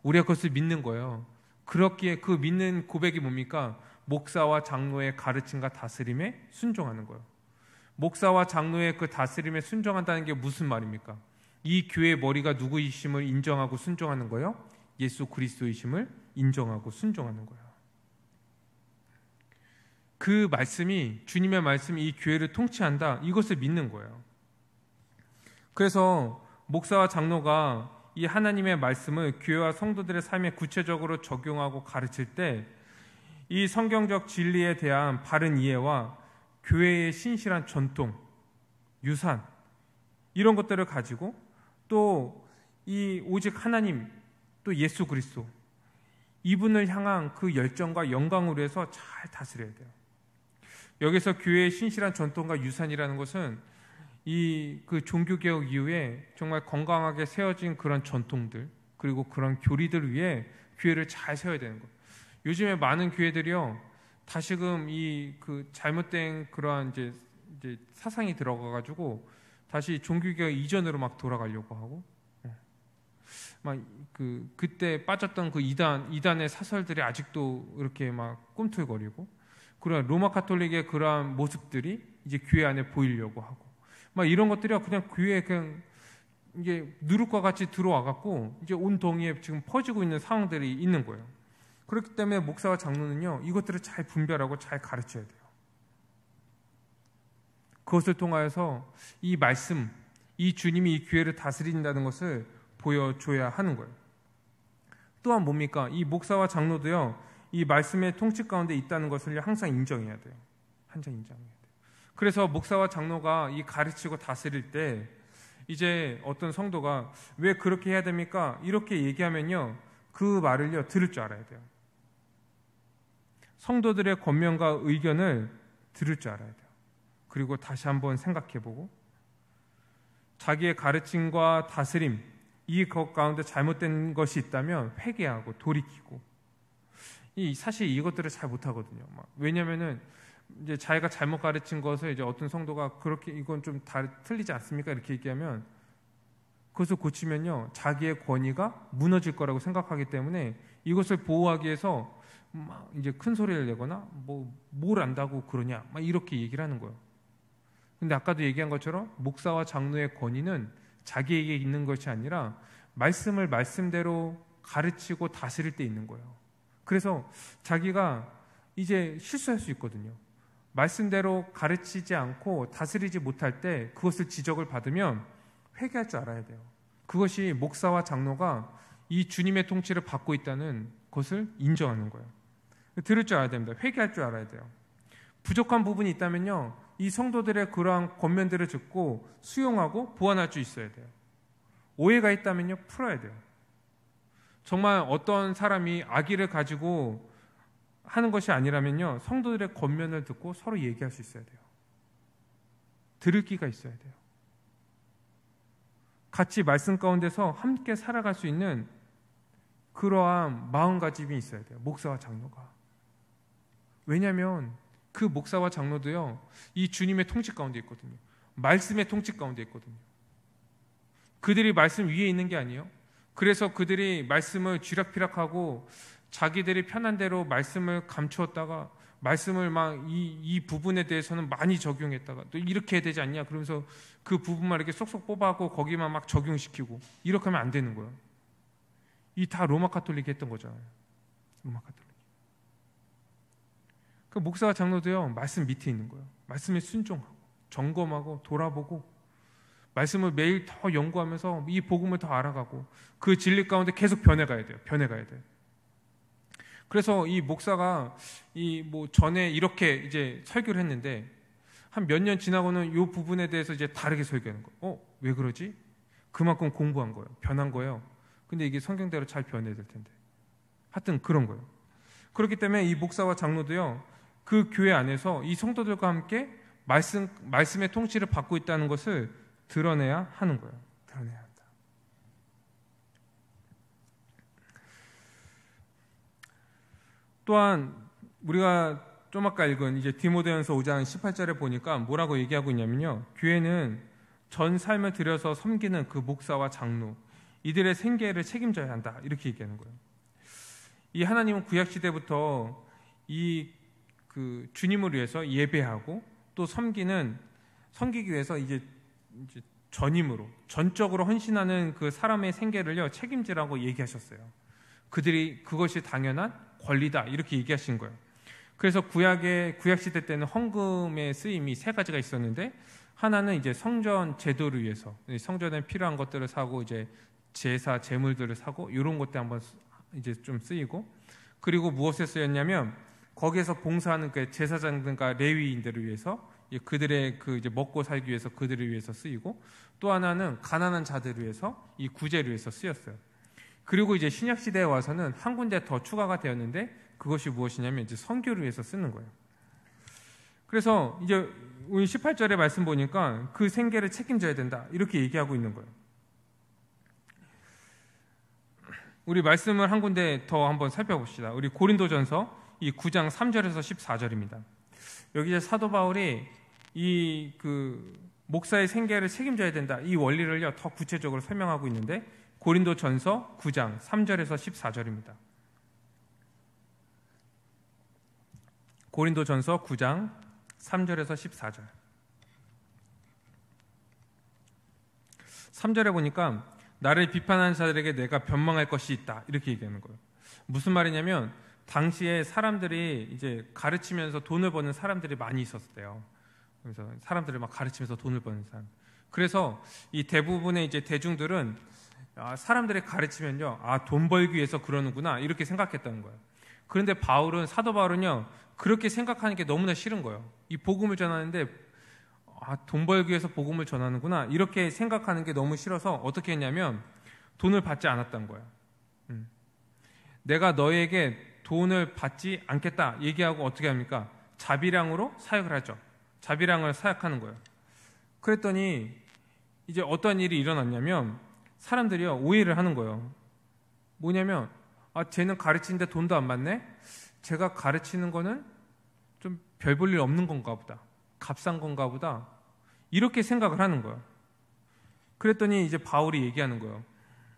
우리가 그것을 믿는 거예요. 그렇기에 그 믿는 고백이 뭡니까? 목사와 장로의 가르침과 다스림에 순종하는 거예요. 목사와 장로의 그 다스림에 순종한다는 게 무슨 말입니까? 이 교회의 머리가 누구이심을 인정하고 순종하는 거예요. 예수 그리스도이심을 인정하고 순종하는 거예요. 그 말씀이, 주님의 말씀이 이 교회를 통치한다, 이것을 믿는 거예요. 그래서 목사와 장로가 이 하나님의 말씀을 교회와 성도들의 삶에 구체적으로 적용하고 가르칠 때 이 성경적 진리에 대한 바른 이해와 교회의 신실한 전통, 유산, 이런 것들을 가지고 또 이 오직 하나님, 또 예수 그리스도, 이분을 향한 그 열정과 영광으로 해서 잘 다스려야 돼요. 여기서 교회의 신실한 전통과 유산이라는 것은 그 종교개혁 이후에 정말 건강하게 세워진 그런 전통들, 그리고 그런 교리들 위에 교회를 잘 세워야 되는 거예요. 요즘에 많은 교회들이요, 다시금 그 잘못된 그러한 이제 사상이 들어가가지고 다시 종교개혁 이전으로 막 돌아가려고 하고, 그때 빠졌던 그 이단의 사설들이 아직도 이렇게 막 꿈틀거리고, 그런 로마 카톨릭의 그러한 모습들이 이제 교회 안에 보이려고 하고, 막 이런 것들이 그냥 교회에 그냥 이게 누룩과 같이 들어와갖고 이제 온 동이에 지금 퍼지고 있는 상황들이 있는 거예요. 그렇기 때문에 목사와 장로는요, 이것들을 잘 분별하고 잘 가르쳐야 돼요. 그것을 통하여서 이 말씀, 이 주님이 이 교회를 다스린다는 것을 보여줘야 하는 거예요. 또한 뭡니까? 이 목사와 장로도요, 이 말씀의 통치 가운데 있다는 것을 항상 인정해야 돼요. 항상 인정해야 돼요. 그래서 목사와 장로가 이 가르치고 다스릴 때 이제 어떤 성도가 왜 그렇게 해야 됩니까? 이렇게 얘기하면요, 그 말을요 들을 줄 알아야 돼요. 성도들의 권면과 의견을 들을 줄 알아야 돼요. 그리고 다시 한번 생각해보고 자기의 가르침과 다스림, 이것 가운데 잘못된 것이 있다면 회개하고 돌이키고, 사실 이것들을 잘 못하거든요. 왜냐면은 이제 자기가 잘못 가르친 것을 이제 어떤 성도가 그렇게 이건 좀 틀리지 않습니까? 이렇게 얘기하면 그것을 고치면요, 자기의 권위가 무너질 거라고 생각하기 때문에 이것을 보호하기 위해서 막 이제 큰 소리를 내거나 뭘 안다고 그러냐, 막 이렇게 얘기를 하는 거예요. 근데 아까도 얘기한 것처럼 목사와 장로의 권위는 자기에게 있는 것이 아니라 말씀을 말씀대로 가르치고 다스릴 때 있는 거예요. 그래서 자기가 이제 실수할 수 있거든요. 말씀대로 가르치지 않고 다스리지 못할 때 그것을 지적을 받으면 회개할 줄 알아야 돼요. 그것이 목사와 장로가 이 주님의 통치를 받고 있다는 것을 인정하는 거예요. 들을 줄 알아야 됩니다. 회개할 줄 알아야 돼요. 부족한 부분이 있다면요, 이 성도들의 그러한 권면들을 듣고 수용하고 보완할 수 있어야 돼요. 오해가 있다면요, 풀어야 돼요. 정말 어떤 사람이 악의를 가지고 하는 것이 아니라면요, 성도들의 권면을 듣고 서로 얘기할 수 있어야 돼요. 들을 기가 있어야 돼요. 같이 말씀 가운데서 함께 살아갈 수 있는 그러한 마음가짐이 있어야 돼요. 목사와 장로가. 왜냐하면 그 목사와 장로도요, 이 주님의 통치 가운데 있거든요. 말씀의 통치 가운데 있거든요. 그들이 말씀 위에 있는 게 아니에요. 그래서 그들이 말씀을 쥐락펴락하고 자기들이 편한 대로 말씀을 감추었다가 말씀을 막 이 부분에 대해서는 많이 적용했다가 또 이렇게 해야 되지 않냐 그러면서 그 부분만 이렇게 쏙쏙 뽑아갖고 거기만 막 적용시키고 이렇게 하면 안 되는 거예요. 이 다 로마 카톨릭이 했던 거잖아요. 로마 카톨릭. 그 목사와 장로도요 말씀 밑에 있는 거예요. 말씀에 순종하고 점검하고 돌아보고 말씀을 매일 더 연구하면서 이 복음을 더 알아가고 그 진리 가운데 계속 변해가야 돼요. 변해가야 돼요. 그래서 이 목사가 이 뭐 전에 이렇게 이제 설교를 했는데 한 몇 년 지나고는 이 부분에 대해서 이제 다르게 설교하는 거예요. 왜 그러지? 그만큼 공부한 거예요. 변한 거예요. 근데 이게 성경대로 잘 변해야 될 텐데. 하여튼 그런 거예요. 그렇기 때문에 이 목사와 장로도요. 그 교회 안에서 이 성도들과 함께 말씀의 통치를 받고 있다는 것을 드러내야 하는 거예요. 드러내야 한다. 또한 우리가 좀 아까 읽은 이제 디모데전서 5장 18절에 보니까 뭐라고 얘기하고 있냐면요. 교회는 전 삶을 들여서 섬기는 그 목사와 장로 이들의 생계를 책임져야 한다. 이렇게 얘기하는 거예요. 이 하나님은 구약 시대부터 이 그 주님을 위해서 예배하고 또 섬기기 위해서 이제 전임으로 전적으로 헌신하는 그 사람의 생계를요 책임지라고 얘기하셨어요. 그들이 그것이 당연한 권리다 이렇게 얘기하신 거예요. 그래서 구약 시대 때는 헌금의 쓰임이 세 가지가 있었는데 하나는 이제 성전 제도를 위해서 성전에 필요한 것들을 사고 이제 제사 제물들을 사고 이런 것들 한번 이제 좀 쓰이고 그리고 무엇에 쓰였냐면 거기에서 봉사하는 그 제사장들과 레위인들을 위해서 그들의 그 이제 먹고 살기 위해서 그들을 위해서 쓰이고 또 하나는 가난한 자들을 위해서 이 구제를 위해서 쓰였어요. 그리고 이제 신약 시대에 와서는 한 군데 더 추가가 되었는데 그것이 무엇이냐면 이제 선교를 위해서 쓰는 거예요. 그래서 이제 우리 18절의 말씀 보니까 그 생계를 책임져야 된다 이렇게 얘기하고 있는 거예요. 우리 말씀을 한 군데 더 한번 살펴봅시다. 우리 고린도전서 이 9장 3절에서 14절입니다. 여기 이제 사도 바울이 이 그 목사의 생계를 책임져야 된다 이 원리를요 더 구체적으로 설명하고 있는데 고린도전서 9장 3절에서 14절입니다. 고린도전서 9장 3절에서 14절. 3절에 보니까 나를 비판하는 자들에게 내가 변망할 것이 있다 이렇게 얘기하는 거예요. 무슨 말이냐면 당시에 사람들이 이제 가르치면서 돈을 버는 사람들이 많이 있었대요. 그래서 사람들을 막 가르치면서 돈을 버는 사람. 그래서 이 대부분의 이제 대중들은 사람들이 가르치면요, 돈 벌기 위해서 그러는구나 이렇게 생각했다는 거예요. 그런데 사도 바울은요 그렇게 생각하는 게 너무나 싫은 거예요. 이 복음을 전하는데 돈 벌기 위해서 복음을 전하는구나 이렇게 생각하는 게 너무 싫어서 어떻게 했냐면 돈을 받지 않았다는 거예요. 내가 너에게 돈을 받지 않겠다 얘기하고 어떻게 합니까? 자비량으로 사역을 하죠. 자비량을 사역하는 거예요. 그랬더니 이제 어떤 일이 일어났냐면 사람들이요 오해를 하는 거예요. 뭐냐면 쟤는 가르치는데 돈도 안 받네? 제가 가르치는 거는 좀 별 볼 일 없는 건가 보다. 값싼 건가 보다. 이렇게 생각을 하는 거예요. 그랬더니 이제 바울이 얘기하는 거예요.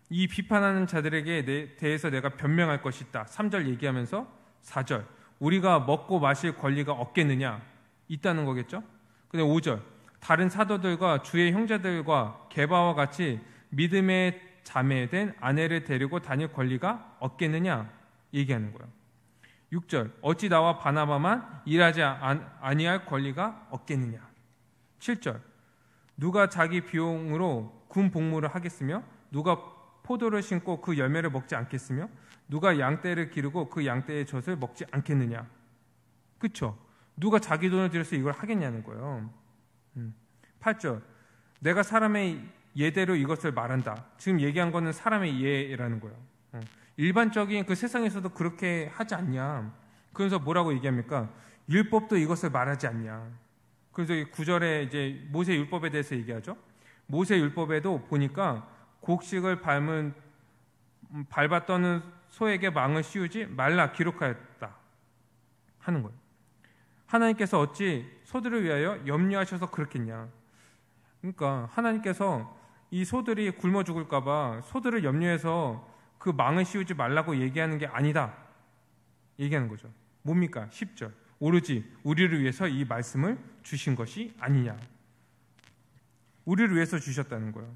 이 비판하는 자들에게 대해서 내가 변명할 것이 있다. 3절 얘기하면서 4절 우리가 먹고 마실 권리가 없겠느냐? 있다는 거겠죠? 근데 5절 다른 사도들과 주의 형제들과 게바와 같이 믿음의 자매된 아내를 데리고 다닐 권리가 없겠느냐? 얘기하는 거예요. 6절 어찌 나와 바나바만 일하지 아니할 권리가 없겠느냐? 7절 누가 자기 비용으로 군 복무를 하겠으며 누가 포도를 심고 그 열매를 먹지 않겠으며 누가 양떼를 기르고 그 양떼의 젖을 먹지 않겠느냐? 그렇죠? 누가 자기 돈을 들여서 이걸 하겠냐는 거예요. 8절 내가 사람의 예대로 이것을 말한다. 지금 얘기한 거는 사람의 예라는 거예요. 일반적인 그 세상에서도 그렇게 하지 않냐? 그래서 뭐라고 얘기합니까? 율법도 이것을 말하지 않냐? 그래서 9절에 이제 모세 율법에 대해서 얘기하죠. 모세 율법에도 보니까 곡식을 밟아 떠는 소에게 망을 씌우지 말라 기록하였다 하는 거예요. 하나님께서 어찌 소들을 위하여 염려하셔서 그렇겠냐? 그러니까 하나님께서 이 소들이 굶어 죽을까봐 소들을 염려해서 그 망을 씌우지 말라고 얘기하는 게 아니다 얘기하는 거죠. 뭡니까? 10절. 오로지 우리를 위해서 이 말씀을 주신 것이 아니냐. 우리를 위해서 주셨다는 거예요.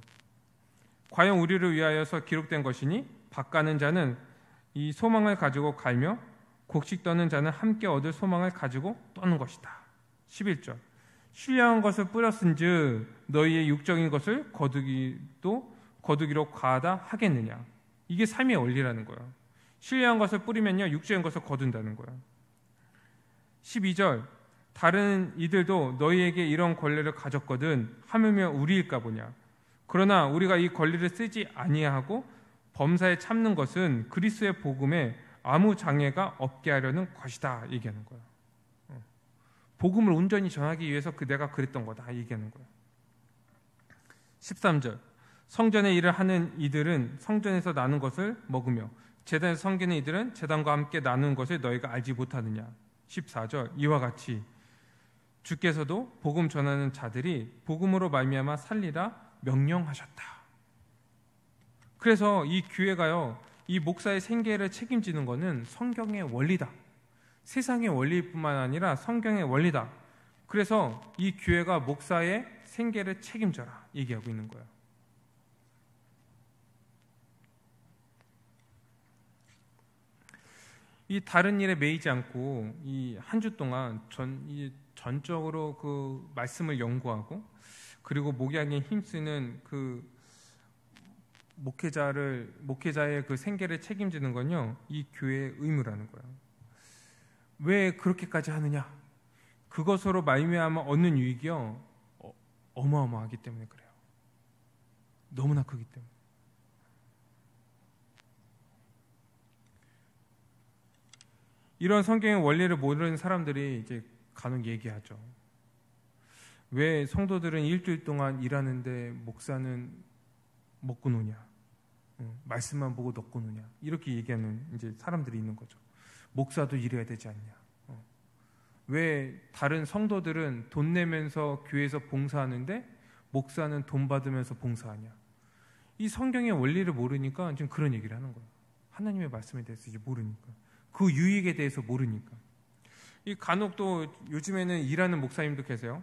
과연 우리를 위하여서 기록된 것이니 밭 가는 자는 이 소망을 가지고 갈며 곡식 떠는 자는 함께 얻을 소망을 가지고 떠는 것이다. 11절. 신령한 것을 뿌렸은즉 너희의 육적인 것을 거두기로 과하다 하겠느냐. 이게 삶의 원리라는 거예요. 신령한 것을 뿌리면요 육적인 것을 거둔다는 거예요. 12절. 다른 이들도 너희에게 이런 권리를 가졌거든 하물며 우리일까 보냐. 그러나 우리가 이 권리를 쓰지 아니하고 범사에 참는 것은 그리스도의 복음에 아무 장애가 없게 하려는 것이다 얘기하는 거예요. 복음을 온전히 전하기 위해서 내가 그랬던 거다 얘기하는 거예요. 13절. 성전의 일을 하는 이들은 성전에서 나눈 것을 먹으며 제단에서 섬기는 이들은 제단과 함께 나누는 것을 너희가 알지 못하느냐. 14절. 이와 같이 주께서도 복음 전하는 자들이 복음으로 말미암아 살리라 명령하셨다. 그래서 이 교회가요 이 목사의 생계를 책임지는 것은 성경의 원리다. 세상의 원리뿐만 아니라 성경의 원리다. 그래서 이 교회가 목사의 생계를 책임져라 얘기하고 있는 거예요. 이 다른 일에 매이지 않고 이 한 주 동안 전적으로 그 말씀을 연구하고 그리고 목양에 힘쓰는 그 목회자의 그 생계를 책임지는 건요 이 교회의 의무라는 거예요. 왜 그렇게까지 하느냐? 그것으로 말미암아 얻는 유익이요 어마어마하기 때문에 그래요. 너무나 크기 때문에. 이런 성경의 원리를 모르는 사람들이 이제 간혹 얘기하죠. 왜 성도들은 일주일 동안 일하는데 목사는 먹고 노냐? 말씀만 보고 넣고 노냐? 이렇게 얘기하는 이제 사람들이 있는 거죠. 목사도 일해야 되지 않냐? 왜 다른 성도들은 돈 내면서 교회에서 봉사하는데 목사는 돈 받으면서 봉사하냐? 이 성경의 원리를 모르니까 지금 그런 얘기를 하는 거예요. 하나님의 말씀에 대해서 이제 모르니까. 그 유익에 대해서 모르니까. 이 간혹 또 요즘에는 일하는 목사님도 계세요.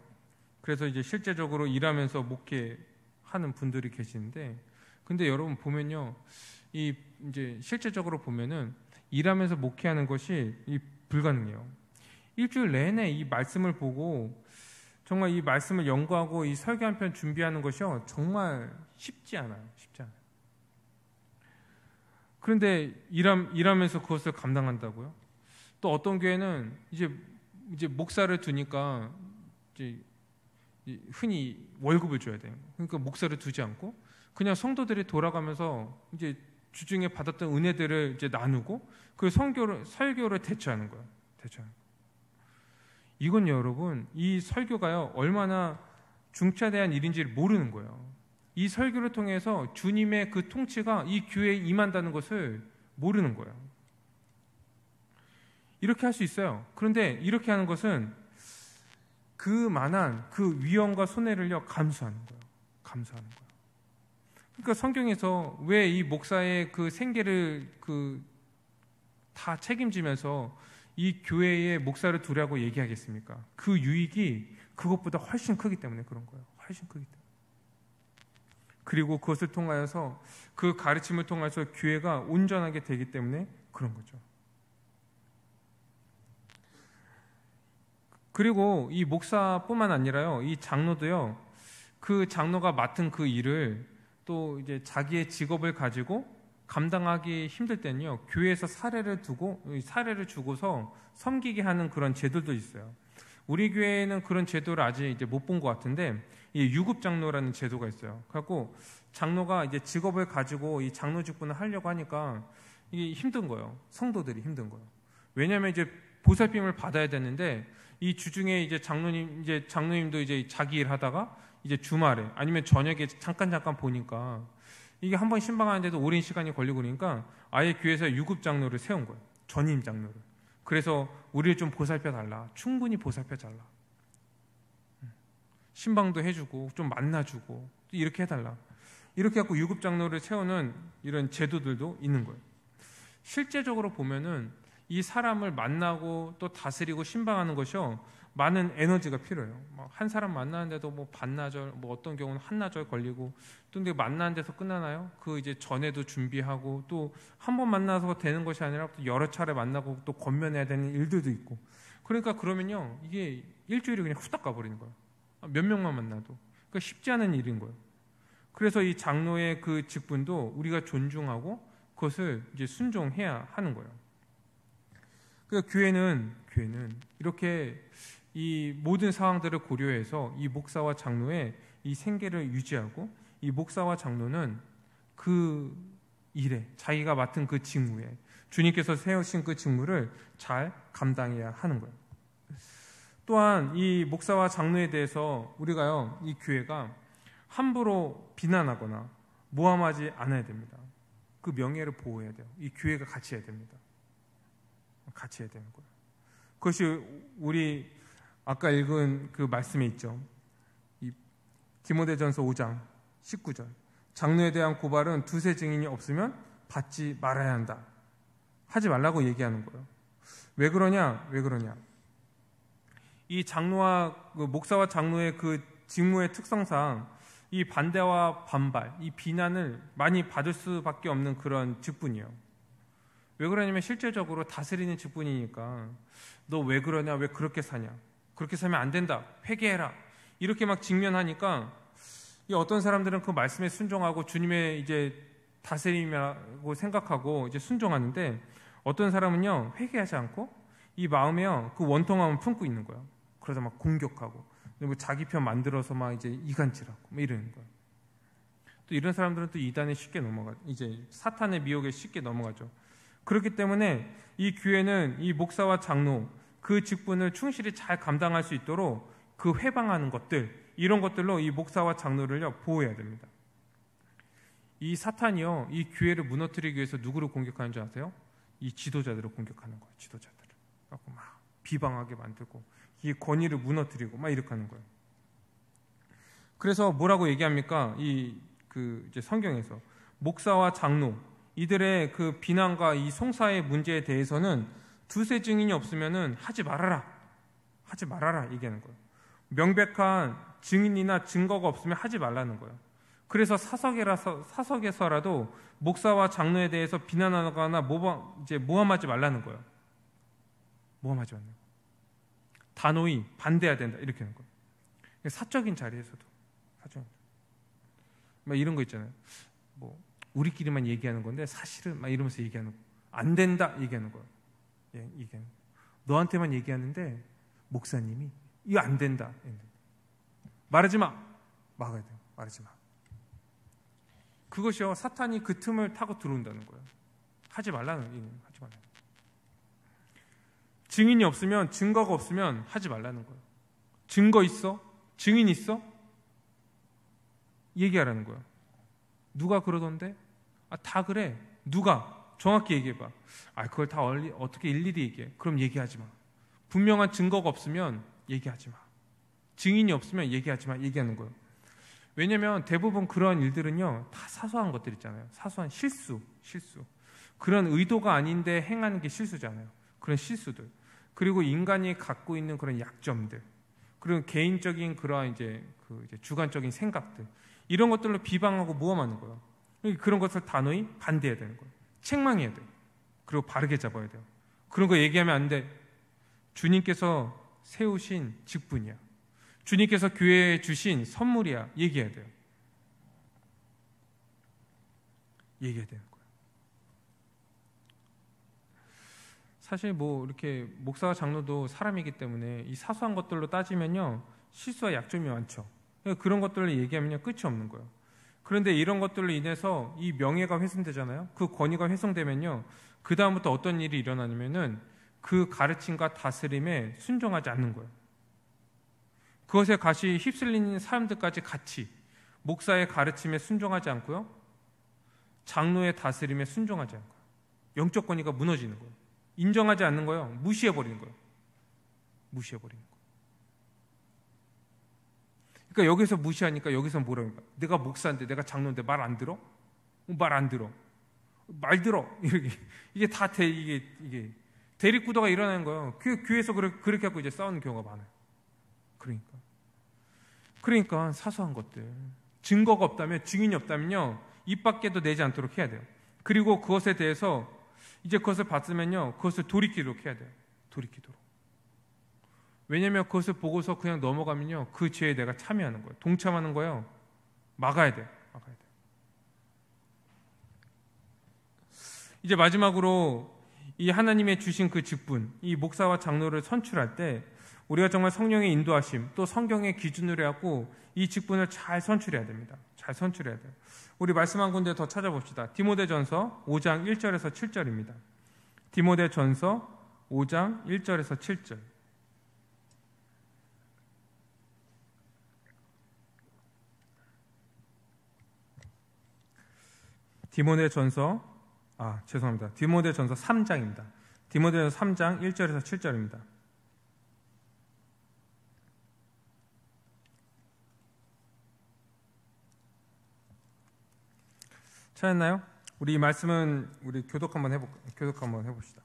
그래서 이제 실제적으로 일하면서 목회하는 분들이 계시는데, 근데 여러분 보면요, 이 이제 실제적으로 보면은 일하면서 목회하는 것이 불가능해요. 일주일 내내 이 말씀을 보고 정말 이 말씀을 연구하고 이 설교 한 편 준비하는 것이요 정말 쉽지 않아요. 쉽지 않아요. 그런데 일하면서 그것을 감당한다고요? 또 어떤 교회는 이제 목사를 두니까 이제 흔히 월급을 줘야 돼요. 그러니까 목사를 두지 않고 그냥 성도들이 돌아가면서 이제 주중에 받았던 은혜들을 이제 나누고 그 설교를 대처하는 거예요. 대처하는 거예요. 이건 여러분, 이 설교가요 얼마나 중차대한 일인지를 모르는 거예요. 이 설교를 통해서 주님의 그 통치가 이 교회에 임한다는 것을 모르는 거예요. 이렇게 할 수 있어요. 그런데 이렇게 하는 것은 그만한 그 위험과 손해를요 감수하는 거예요. 감수하는 거예요. 그러니까 성경에서 왜 이 목사의 그 생계를 다 책임지면서 이 교회에 목사를 두라고 얘기하겠습니까? 그 유익이 그것보다 훨씬 크기 때문에 그런 거예요. 훨씬 크기 때문에. 그리고 그것을 통하여서 그 가르침을 통해서 교회가 온전하게 되기 때문에 그런 거죠. 그리고 이 목사뿐만 아니라요, 이 장로도요, 그 장로가 맡은 그 일을 또 이제 자기의 직업을 가지고 감당하기 힘들 때는요, 교회에서 사례를 주고서 섬기게 하는 그런 제도도 있어요. 우리 교회는 그런 제도를 아직 이제 못 본 것 같은데, 이 유급 장로라는 제도가 있어요. 그래갖고 장로가 이제 직업을 가지고 이 장로 직분을 하려고 하니까 이게 힘든 거예요. 성도들이 힘든 거예요. 왜냐하면 이제 보살핌을 받아야 되는데 이 주중에 이제 장로님도 이제 자기 일 하다가 이제 주말에 아니면 저녁에 잠깐 보니까 이게 한 번 신방하는데도 오랜 시간이 걸리고 그러니까 아예 교회에서 유급 장로를 세운 거예요. 전임 장로를. 그래서 우리를 좀 보살펴 달라. 충분히 보살펴 달라. 신방도 해주고 좀 만나주고 이렇게 해달라. 이렇게 갖고 유급 장로를 세우는 이런 제도들도 있는 거예요. 실제적으로 보면은 이 사람을 만나고 또 다스리고 신방하는 것이요, 많은 에너지가 필요해요. 한 사람 만나는데도 뭐 반나절, 뭐 어떤 경우는 한나절 걸리고, 또 근데 만나는 데서 끝나나요? 그 이제 전에도 준비하고, 또 한 번 만나서 되는 것이 아니라 또 여러 차례 만나고 또 권면해야 되는 일들도 있고. 그러니까 그러면요, 이게 일주일이 그냥 후딱 가버리는 거예요. 몇 명만 만나도. 그러니까 쉽지 않은 일인 거예요. 그래서 이 장로의 그 직분도 우리가 존중하고 그것을 이제 순종해야 하는 거예요. 그러니까 교회는 이렇게 이 모든 상황들을 고려해서 이 목사와 장로의 이 생계를 유지하고, 이 목사와 장로는 그 일에, 자기가 맡은 그 직무에, 주님께서 세우신 그 직무를 잘 감당해야 하는 거예요. 또한 이 목사와 장로에 대해서 우리가요, 이 교회가 함부로 비난하거나 모함하지 않아야 됩니다. 그 명예를 보호해야 돼요. 이 교회가 같이 해야 됩니다. 같이 해야 되는 거예요. 그것이 우리 아까 읽은 그 말씀에 있죠. 이 디모데전서 5장 19절. 장로에 대한 고발은 두세 증인이 없으면 받지 말아야 한다. 하지 말라고 얘기하는 거예요. 왜 그러냐? 이 장로와 그 목사와 장로의 그 직무의 특성상 이 반대와 반발, 이 비난을 많이 받을 수밖에 없는 그런 직분이에요. 왜 그러냐면 실제적으로 다스리는 직분이니까 너 왜 그러냐, 왜 그렇게 사냐, 그렇게 살면 안 된다, 회개해라, 이렇게 막 직면하니까 이 어떤 사람들은 그 말씀에 순종하고 주님의 이제 다스림이라고 생각하고 이제 순종하는데, 어떤 사람은요 회개하지 않고 이 마음에요 그 원통함을 품고 있는 거예요. 그러다 막 공격하고 뭐 자기 편 만들어서 막 이제 이간질하고 뭐 이러는 거예요. 또 이런 사람들은 또 이단에 쉽게 넘어가, 이제 사탄의 미혹에 쉽게 넘어가죠. 그렇기 때문에 이 교회는 이 목사와 장로 그 직분을 충실히 잘 감당할 수 있도록 그 회방하는 것들, 이런 것들로 이 목사와 장로를요 보호해야 됩니다. 이 사탄이요 이 교회를 무너뜨리기 위해서 누구를 공격하는 줄 아세요? 이 지도자들을 공격하는 거예요. 지도자들을 막 비방하게 만들고 이 권위를 무너뜨리고 막 이렇게 하는 거예요. 그래서 뭐라고 얘기합니까? 이제 성경에서 목사와 장로 이들의 그 비난과 이 송사의 문제에 대해서는 두세 증인이 없으면은 하지 말아라 얘기하는 거예요. 명백한 증인이나 증거가 없으면 하지 말라는 거예요. 그래서 사석에서라도 목사와 장로에 대해서 비난하거나 모함하지 말라는 거예요. 모함하지 말라는 거예요. 단호히 반대해야 된다 이렇게 하는 거예요. 사적인 자리에서도 막 이런 거 있잖아요. 뭐 우리끼리만 얘기하는 건데 사실은 막 이러면서 얘기하는 거. 안 된다 얘기하는 거예요. 얘기하는 거. 너한테만 얘기하는데 목사님이 이거 안 된다. 말하지 마. 막아야 돼요. 말하지 마. 그것이요 사탄이 그 틈을 타고 들어온다는 거예요. 하지 말라는 거예요. 하지 말라는 거예요. 증인이 없으면, 증거가 없으면 하지 말라는 거예요. 증거 있어? 증인 있어? 얘기하라는 거예요. 누가 그러던데? 다 그래. 누가? 정확히 얘기해봐. 그걸 다 어떻게 일일이 얘기해? 그럼 얘기하지 마. 분명한 증거가 없으면 얘기하지 마. 증인이 없으면 얘기하지 마. 얘기하는 거예요. 왜냐하면 대부분 그러한 일들은요 다 사소한 것들 있잖아요. 사소한 실수. 그런 의도가 아닌데 행하는 게 실수잖아요. 그런 실수들. 그리고 인간이 갖고 있는 그런 약점들, 그리고 개인적인 그러한 이제 주관적인 생각들, 이런 것들로 비방하고 모함하는 거예요. 그런 것을 단호히 반대해야 되는 거예요. 책망해야 돼요. 그리고 바르게 잡아야 돼요. 그런 거 얘기하면 안 돼. 주님께서 세우신 직분이야. 주님께서 교회에 주신 선물이야. 얘기해야 돼요. 얘기해야 되는 거예요. 사실 뭐 이렇게 목사와 장로도 사람이기 때문에 이 사소한 것들로 따지면요 실수와 약점이 많죠. 그런 것들을 얘기하면 끝이 없는 거예요. 그런데 이런 것들로 인해서 이 명예가 훼손되잖아요. 그 권위가 훼손되면요 그 다음부터 어떤 일이 일어나냐면은 그 가르침과 다스림에 순종하지 않는 거예요. 그것에 같이 휩쓸리는 사람들까지 같이 목사의 가르침에 순종하지 않고요 장로의 다스림에 순종하지 않고요 영적 권위가 무너지는 거예요. 인정하지 않는 거예요. 무시해버리는 거예요. 그러니까 여기서 무시하니까 여기서 뭐라고 하니까 내가 목사인데 내가 장로인데 말 안 들어? 말 안 들어. 말 들어. 이게 다 이게 대립구도가 일어나는 거예요. 교회에서 그렇게 하고 이제 싸우는 경우가 많아요. 그러니까 사소한 것들, 증거가 없다면, 증인이 없다면요, 입 밖에도 내지 않도록 해야 돼요. 그리고 그것에 대해서 이제 그것을 봤으면요, 그것을 돌이키도록 해야 돼요. 돌이키도록. 왜냐하면 그것을 보고서 그냥 넘어가면요, 그 죄에 내가 참여하는 거예요. 동참하는 거예요. 막아야 돼요. 이제 마지막으로 이 하나님의 주신 그 직분, 이 목사와 장로를 선출할 때 우리가 정말 성령의 인도하심, 또 성경의 기준으로 해갖고 이 직분을 잘 선출해야 됩니다. 잘 선출해야 돼요. 우리 말씀 한 군데 더 찾아봅시다. 디모데전서 5장 1절에서 7절입니다. 디모데전서 5장 1절에서 7절. 디모데전서 3장입니다. 디모데전서 3장 1절에서 7절입니다. 찾았나요? 우리 이 말씀은 우리 교독 한번 해봅시다.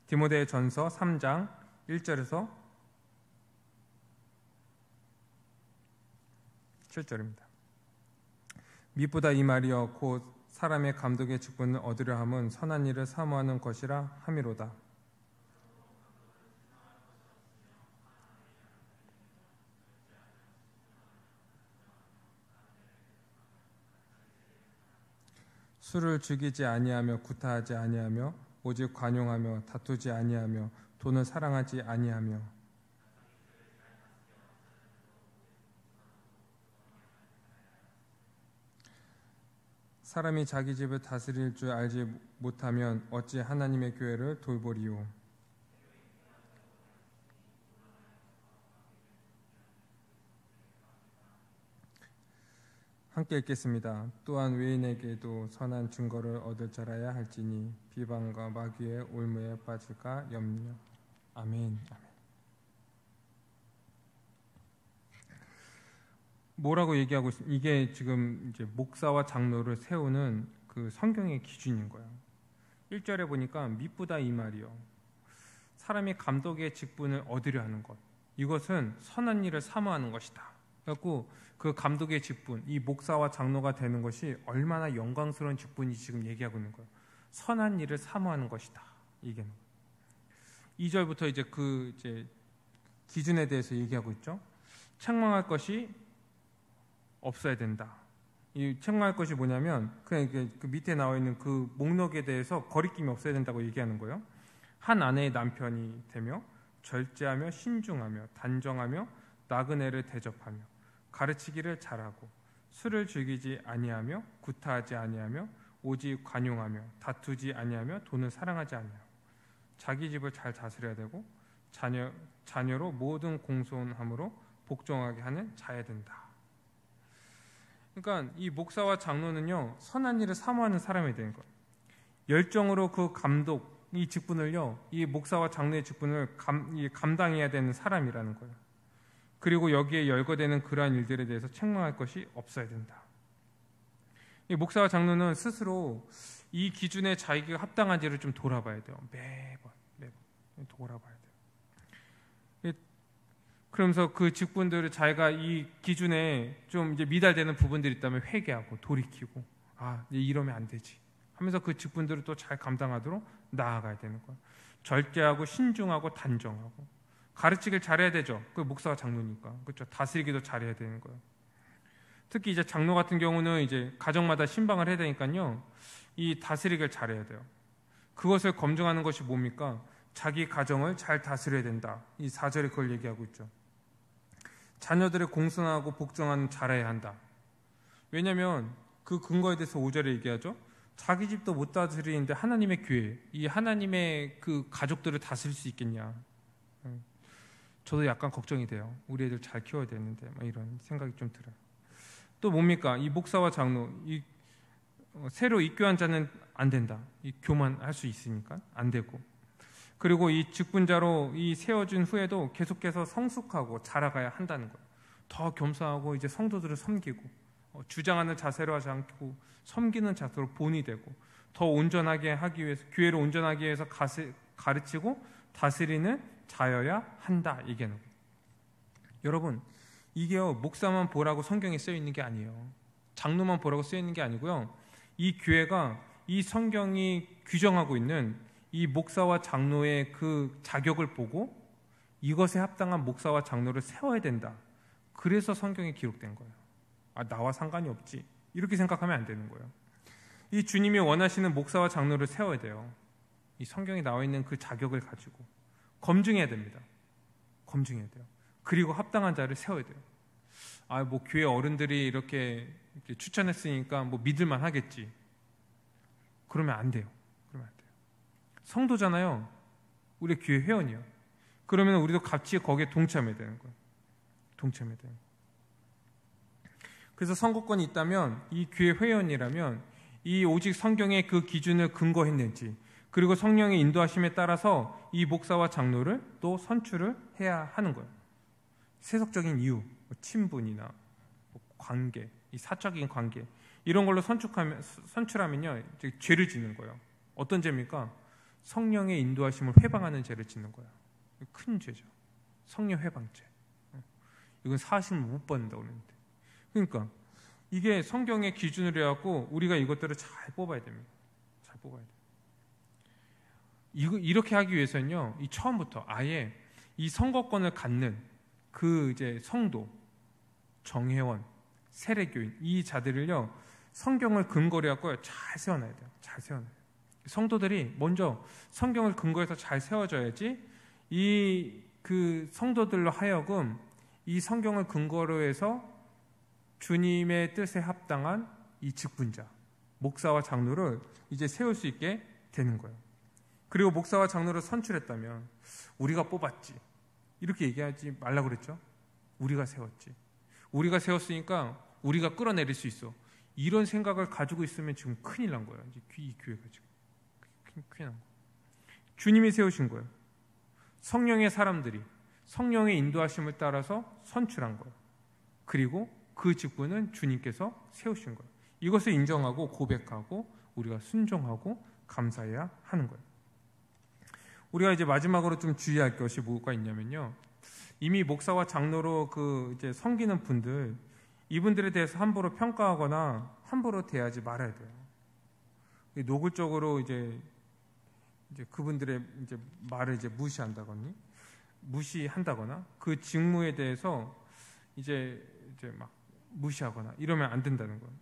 디모데전서 3장 1절에서 7절입니다. 미쁘다 이 말이여 곧 사람의 감독의 직분을 얻으려 함은 선한 일을 사모하는 것이라 함이로다. 술을 죽이지 아니하며 구타하지 아니하며 오직 관용하며 다투지 아니하며 돈을 사랑하지 아니하며 사람이 자기 집을 다스릴 줄 알지 못하면 어찌 하나님의 교회를 돌보리요. 함께 읽겠습니다. 또한 외인에게도 선한 증거를 얻을 줄 알아야 할지니 비방과 마귀의 올무에 빠질까 염려. 아멘. 뭐라고 얘기하고 있습니까? 이게 지금 이제 목사와 장로를 세우는 그 성경의 기준인 거예요. 1절에 보니까 미쁘다 이 말이요. 사람이 감독의 직분을 얻으려 하는 것. 이것은 선한 일을 사모하는 것이다. 그래갖고 그 감독의 직분, 이 목사와 장로가 되는 것이 얼마나 영광스러운 직분인지 지금 얘기하고 있는 거예요. 선한 일을 사모하는 것이다. 이게 2절부터 이제 그 기준에 대해서 얘기하고 있죠. 책망할 것이 없어야 된다. 이 책망할 것이 뭐냐면 그냥 그 밑에 나와 있는 그 목록에 대해서 거리낌이 없어야 된다고 얘기하는 거예요. 한 아내의 남편이 되며 절제하며 신중하며 단정하며 나그네를 대접하며 가르치기를 잘하고 술을 즐기지 아니하며 구타하지 아니하며 오직 관용하며 다투지 아니하며 돈을 사랑하지 아니하고 자기 집을 잘 다스려야 되고 자녀로 모든 공손함으로 복종하게 하는 자야 된다. 그러니까 이 목사와 장로는요 선한 일을 사모하는 사람이 되는 거예요. 열정으로 그 감독 이 직분을요 이 목사와 장로의 직분을 감당해야 되는 사람이라는 거예요. 그리고 여기에 열거되는 그러한 일들에 대해서 책망할 것이 없어야 된다. 이 목사와 장로는 스스로 이 기준에 자기가 합당한지를 좀 돌아봐야 돼요. 매번 돌아봐야 돼요. 그러면서 그 직분들을 자기가 이 기준에 좀 이제 미달되는 부분들이 있다면 회개하고 돌이키고 이러면 안 되지 하면서 그 직분들을 또 잘 감당하도록 나아가야 되는 거예요. 절제하고 신중하고 단정하고 가르치길 잘해야 되죠. 그 목사가 장로니까 그렇죠. 다스리기도 잘해야 되는 거예요. 특히 이제 장로 같은 경우는 이제 가정마다 신방을 해야 되니까요. 이 다스리기를 잘해야 돼요. 그것을 검증하는 것이 뭡니까? 자기 가정을 잘 다스려야 된다. 이 4절에 그걸 얘기하고 있죠. 자녀들의 공손하고 복종하는 잘해야 한다. 왜냐하면 그 근거에 대해서 5절에 얘기하죠. 자기 집도 못 다스리는데 하나님의 교회, 이 하나님의 그 가족들을 다스릴 수 있겠냐. 저도 약간 걱정이 돼요. 우리 애들 잘 키워야 되는데 이런 생각이 좀 들어요. 또 뭡니까? 이 목사와 장로, 새로 입교한 자는 안 된다. 이 교만할 수 있으니까 안 되고. 그리고 이 직분자로 이 세워진 후에도 계속해서 성숙하고 자라가야 한다는 거예요. 더 겸손하고 이제 성도들을 섬기고 주장하는 자세로 하지 않고 섬기는 자세로 본이 되고 더 온전하게 하기 위해서 교회를 온전하게 위해서 가르치고 다스리는 자여야 한다 얘기하는 거예요. 여러분 이게요 목사만 보라고 성경에 쓰여 있는 게 아니에요. 장로만 보라고 쓰여 있는 게 아니고요. 이 교회가 이 성경이 규정하고 있는 이 목사와 장로의 그 자격을 보고 이것에 합당한 목사와 장로를 세워야 된다. 그래서 성경에 기록된 거예요. 나와 상관이 없지. 이렇게 생각하면 안 되는 거예요. 이 주님이 원하시는 목사와 장로를 세워야 돼요. 이 성경에 나와 있는 그 자격을 가지고 검증해야 됩니다. 검증해야 돼요. 그리고 합당한 자를 세워야 돼요. 뭐 교회 어른들이 이렇게 추천했으니까 뭐 믿을만 하겠지. 그러면 안 돼요. 그러면 안 돼요. 성도잖아요. 우리 교회 회원이요. 그러면 우리도 같이 거기에 동참해야 되는 거예요. 동참해야 돼요. 그래서 선거권이 있다면 이 교회 회원이라면 이 오직 성경의 그 기준을 근거했는지 그리고 성령의 인도하심에 따라서 이 목사와 장로를 또 선출을 해야 하는 거예요. 세속적인 이유, 친분이나 관계, 이 사적인 관계 이런 걸로 선출하면요 죄를 짓는 거예요. 어떤 죄입니까? 성령의 인도하심을 회방하는 죄를 짓는 거예요. 큰 죄죠. 성령 회방죄. 이건 사심을 못 받는다고 그러는데. 그러니까 이게 성경의 기준으로 해갖고 우리가 이것들을 잘 뽑아야 됩니다. 잘 뽑아야 돼요. 이렇게 하기 위해서는요, 이 처음부터 아예 이 선거권을 갖는 그 이제 성도, 정회원, 세례교인 이 자들을요 성경을 근거로 해갖고 잘 세워놔야 돼요. 잘 세워놔야 돼요. 성도들이 먼저 성경을 근거해서 잘 세워져야지 이 그 성도들로 하여금 이 성경을 근거로 해서 주님의 뜻에 합당한 이 직분자, 목사와 장로를 이제 세울 수 있게 되는 거예요. 그리고 목사와 장로를 선출했다면 우리가 뽑았지. 이렇게 얘기하지 말라고 그랬죠. 우리가 세웠지. 우리가 세웠으니까 우리가 끌어내릴 수 있어. 이런 생각을 가지고 있으면 지금 큰일 난 거예요. 이제 이 교회가 지금 큰일 난 거예요. 주님이 세우신 거예요. 성령의 사람들이 성령의 인도하심을 따라서 선출한 거예요. 그리고 그 직분은 주님께서 세우신 거예요. 이것을 인정하고 고백하고 우리가 순종하고 감사해야 하는 거예요. 우리가 이제 마지막으로 좀 주의할 것이 뭐가 있냐면요. 이미 목사와 장로로 그 이제 섬기는 분들, 이분들에 대해서 함부로 평가하거나 함부로 대하지 말아야 돼요. 노골적으로 이제 그분들의 이제 말을 이제 무시한다거나 그 직무에 대해서 이제 막 무시하거나 이러면 안 된다는 거예요.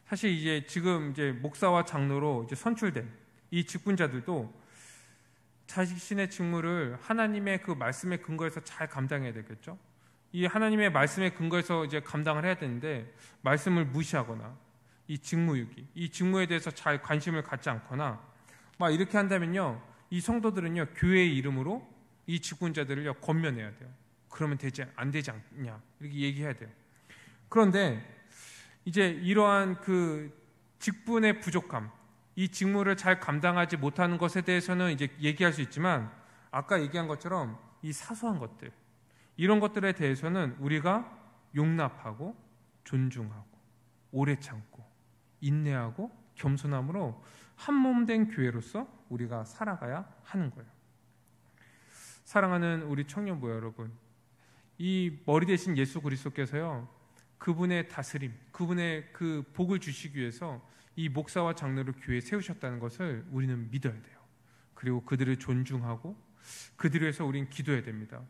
사실 이제 지금 이제 목사와 장로로 이제 선출된 이 직분자들도 자신의 직무를 하나님의 그 말씀에 근거해서 잘 감당해야 되겠죠. 이 하나님의 말씀에 근거해서 이제 감당을 해야 되는데 말씀을 무시하거나 이 직무유기, 이 직무에 대해서 잘 관심을 갖지 않거나 막 이렇게 한다면요, 이 성도들은요 교회의 이름으로 이 직분자들을요 권면해야 돼요. 그러면 안 되지 않냐 이렇게 얘기해야 돼요. 그런데 이제 이러한 그 직분의 부족함, 이 직무를 잘 감당하지 못하는 것에 대해서는 이제 얘기할 수 있지만 아까 얘기한 것처럼 이 사소한 것들, 이런 것들에 대해서는 우리가 용납하고 존중하고 오래 참고 인내하고 겸손함으로 한몸된 교회로서 우리가 살아가야 하는 거예요. 사랑하는 우리 청년부 여러분, 이 머리 대신 예수 그리스도께서요 그분의 다스림, 그분의 그 복을 주시기 위해서 이 목사와 장로를 교회에 세우셨다는 것을 우리는 믿어야 돼요. 그리고 그들을 존중하고 그들을 위해서 우리는 기도해야 됩니다.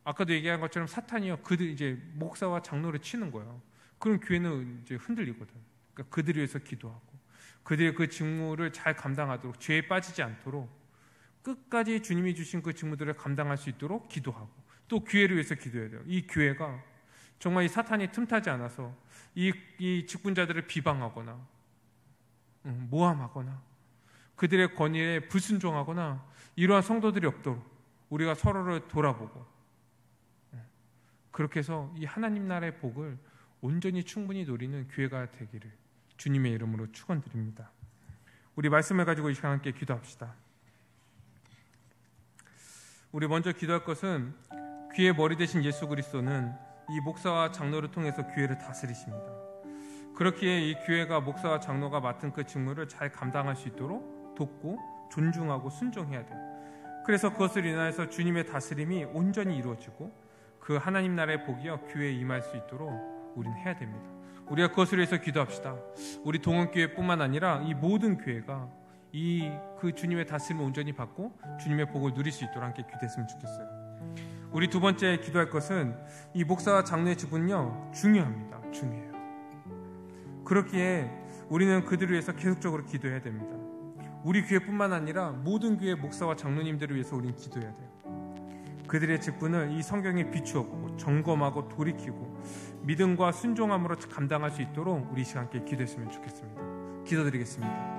아까도 얘기한 것처럼 사탄이요 그들 이제 목사와 장로를 치는 거예요. 그럼 교회는 이제 흔들리거든. 그러니까 그들을 위해서 기도하고 그들의 그 직무를 잘 감당하도록, 죄에 빠지지 않도록 끝까지 주님이 주신 그 직무들을 감당할 수 있도록 기도하고 또 교회를 위해서 기도해야 돼요. 이 교회가 정말 이 사탄이 틈타지 않아서 이 직분자들을 비방하거나 모함하거나 그들의 권위에 불순종하거나 이러한 성도들이 없도록 우리가 서로를 돌아보고 그렇게 해서 이 하나님 나라의 복을 온전히 충분히 누리는 교회가 되기를 주님의 이름으로 축원드립니다. 우리 말씀을 가지고 이 시간 함께 기도합시다. 우리 먼저 기도할 것은 귀의 머리 되신 예수 그리스도는 이 목사와 장로를 통해서 교회를 다스리십니다. 그렇기에 이 교회가 목사와 장로가 맡은 그 직무를 잘 감당할 수 있도록 돕고 존중하고 순종해야 돼요. 그래서 그것을 인하여서 주님의 다스림이 온전히 이루어지고 그 하나님 나라의 복이요 교회에 임할 수 있도록 우리는 해야 됩니다. 우리가 그것을 위해서 기도합시다. 우리 동원교회뿐만 아니라 이 모든 교회가 그 주님의 다스림을 온전히 받고 주님의 복을 누릴 수 있도록 함께 기도했으면 좋겠어요. 우리 두 번째 기도할 것은 이 목사와 장로의 직분은요 중요합니다. 중요해요. 그렇기에 우리는 그들을 위해서 계속적으로 기도해야 됩니다. 우리 교회뿐만 아니라 모든 교회 목사와 장로님들을 위해서 우리는 기도해야 돼요. 그들의 직분을 이 성경에 비추어 보고 점검하고 돌이키고 믿음과 순종함으로 감당할 수 있도록 우리 시간께 기도했으면 좋겠습니다. 기도드리겠습니다.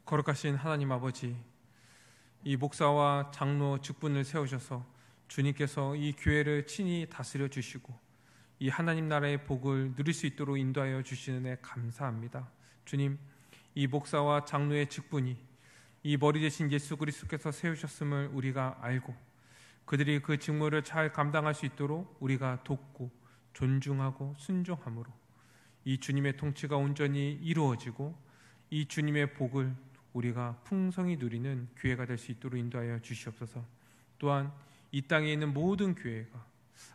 거룩하신 하나님 아버지, 이 목사와 장로 직분을 세우셔서 주님께서 이 교회를 친히 다스려 주시고 이 하나님 나라의 복을 누릴 수 있도록 인도하여 주시는 애 감사합니다. 주님, 이 목사와 장로의 직분이 이 머리 대신 예수 그리스도께서 세우셨음을 우리가 알고 그들이 그 직무를 잘 감당할 수 있도록 우리가 돕고 존중하고 순종함으로 이 주님의 통치가 온전히 이루어지고 이 주님의 복을 우리가 풍성히 누리는 교회가 될 수 있도록 인도하여 주시옵소서. 또한 이 땅에 있는 모든 교회가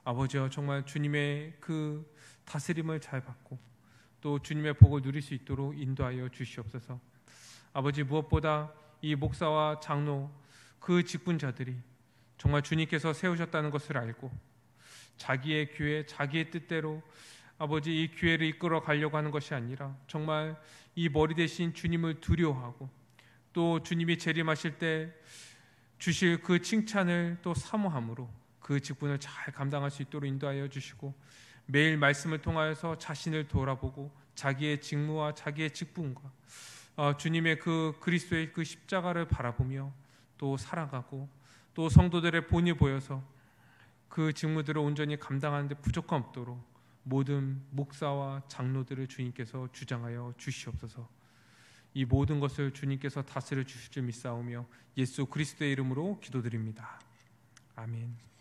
아버지여 정말 주님의 그 다스림을 잘 받고 또 주님의 복을 누릴 수 있도록 인도하여 주시옵소서. 아버지, 무엇보다 이 목사와 장로 그 직분자들이 정말 주님께서 세우셨다는 것을 알고 자기의 교회, 자기의 뜻대로 아버지 이 교회를 이끌어 가려고 하는 것이 아니라 정말 이 머리 대신 주님을 두려워하고 또 주님이 재림하실 때 주실 그 칭찬을 또 사모함으로 그 직분을 잘 감당할 수 있도록 인도하여 주시고 매일 말씀을 통하여서 자신을 돌아보고 자기의 직무와 자기의 직분과 주님의 그 그리스도의 그 십자가를 바라보며 또 살아가고 또 성도들의 본이 보여서 그 직무들을 온전히 감당하는 데 부족함 없도록 모든 목사와 장로들을 주님께서 주장하여 주시옵소서. 이 모든 것을 주님께서 다스려 주실 줄 믿사오며 예수 그리스도의 이름으로 기도드립니다. 아멘.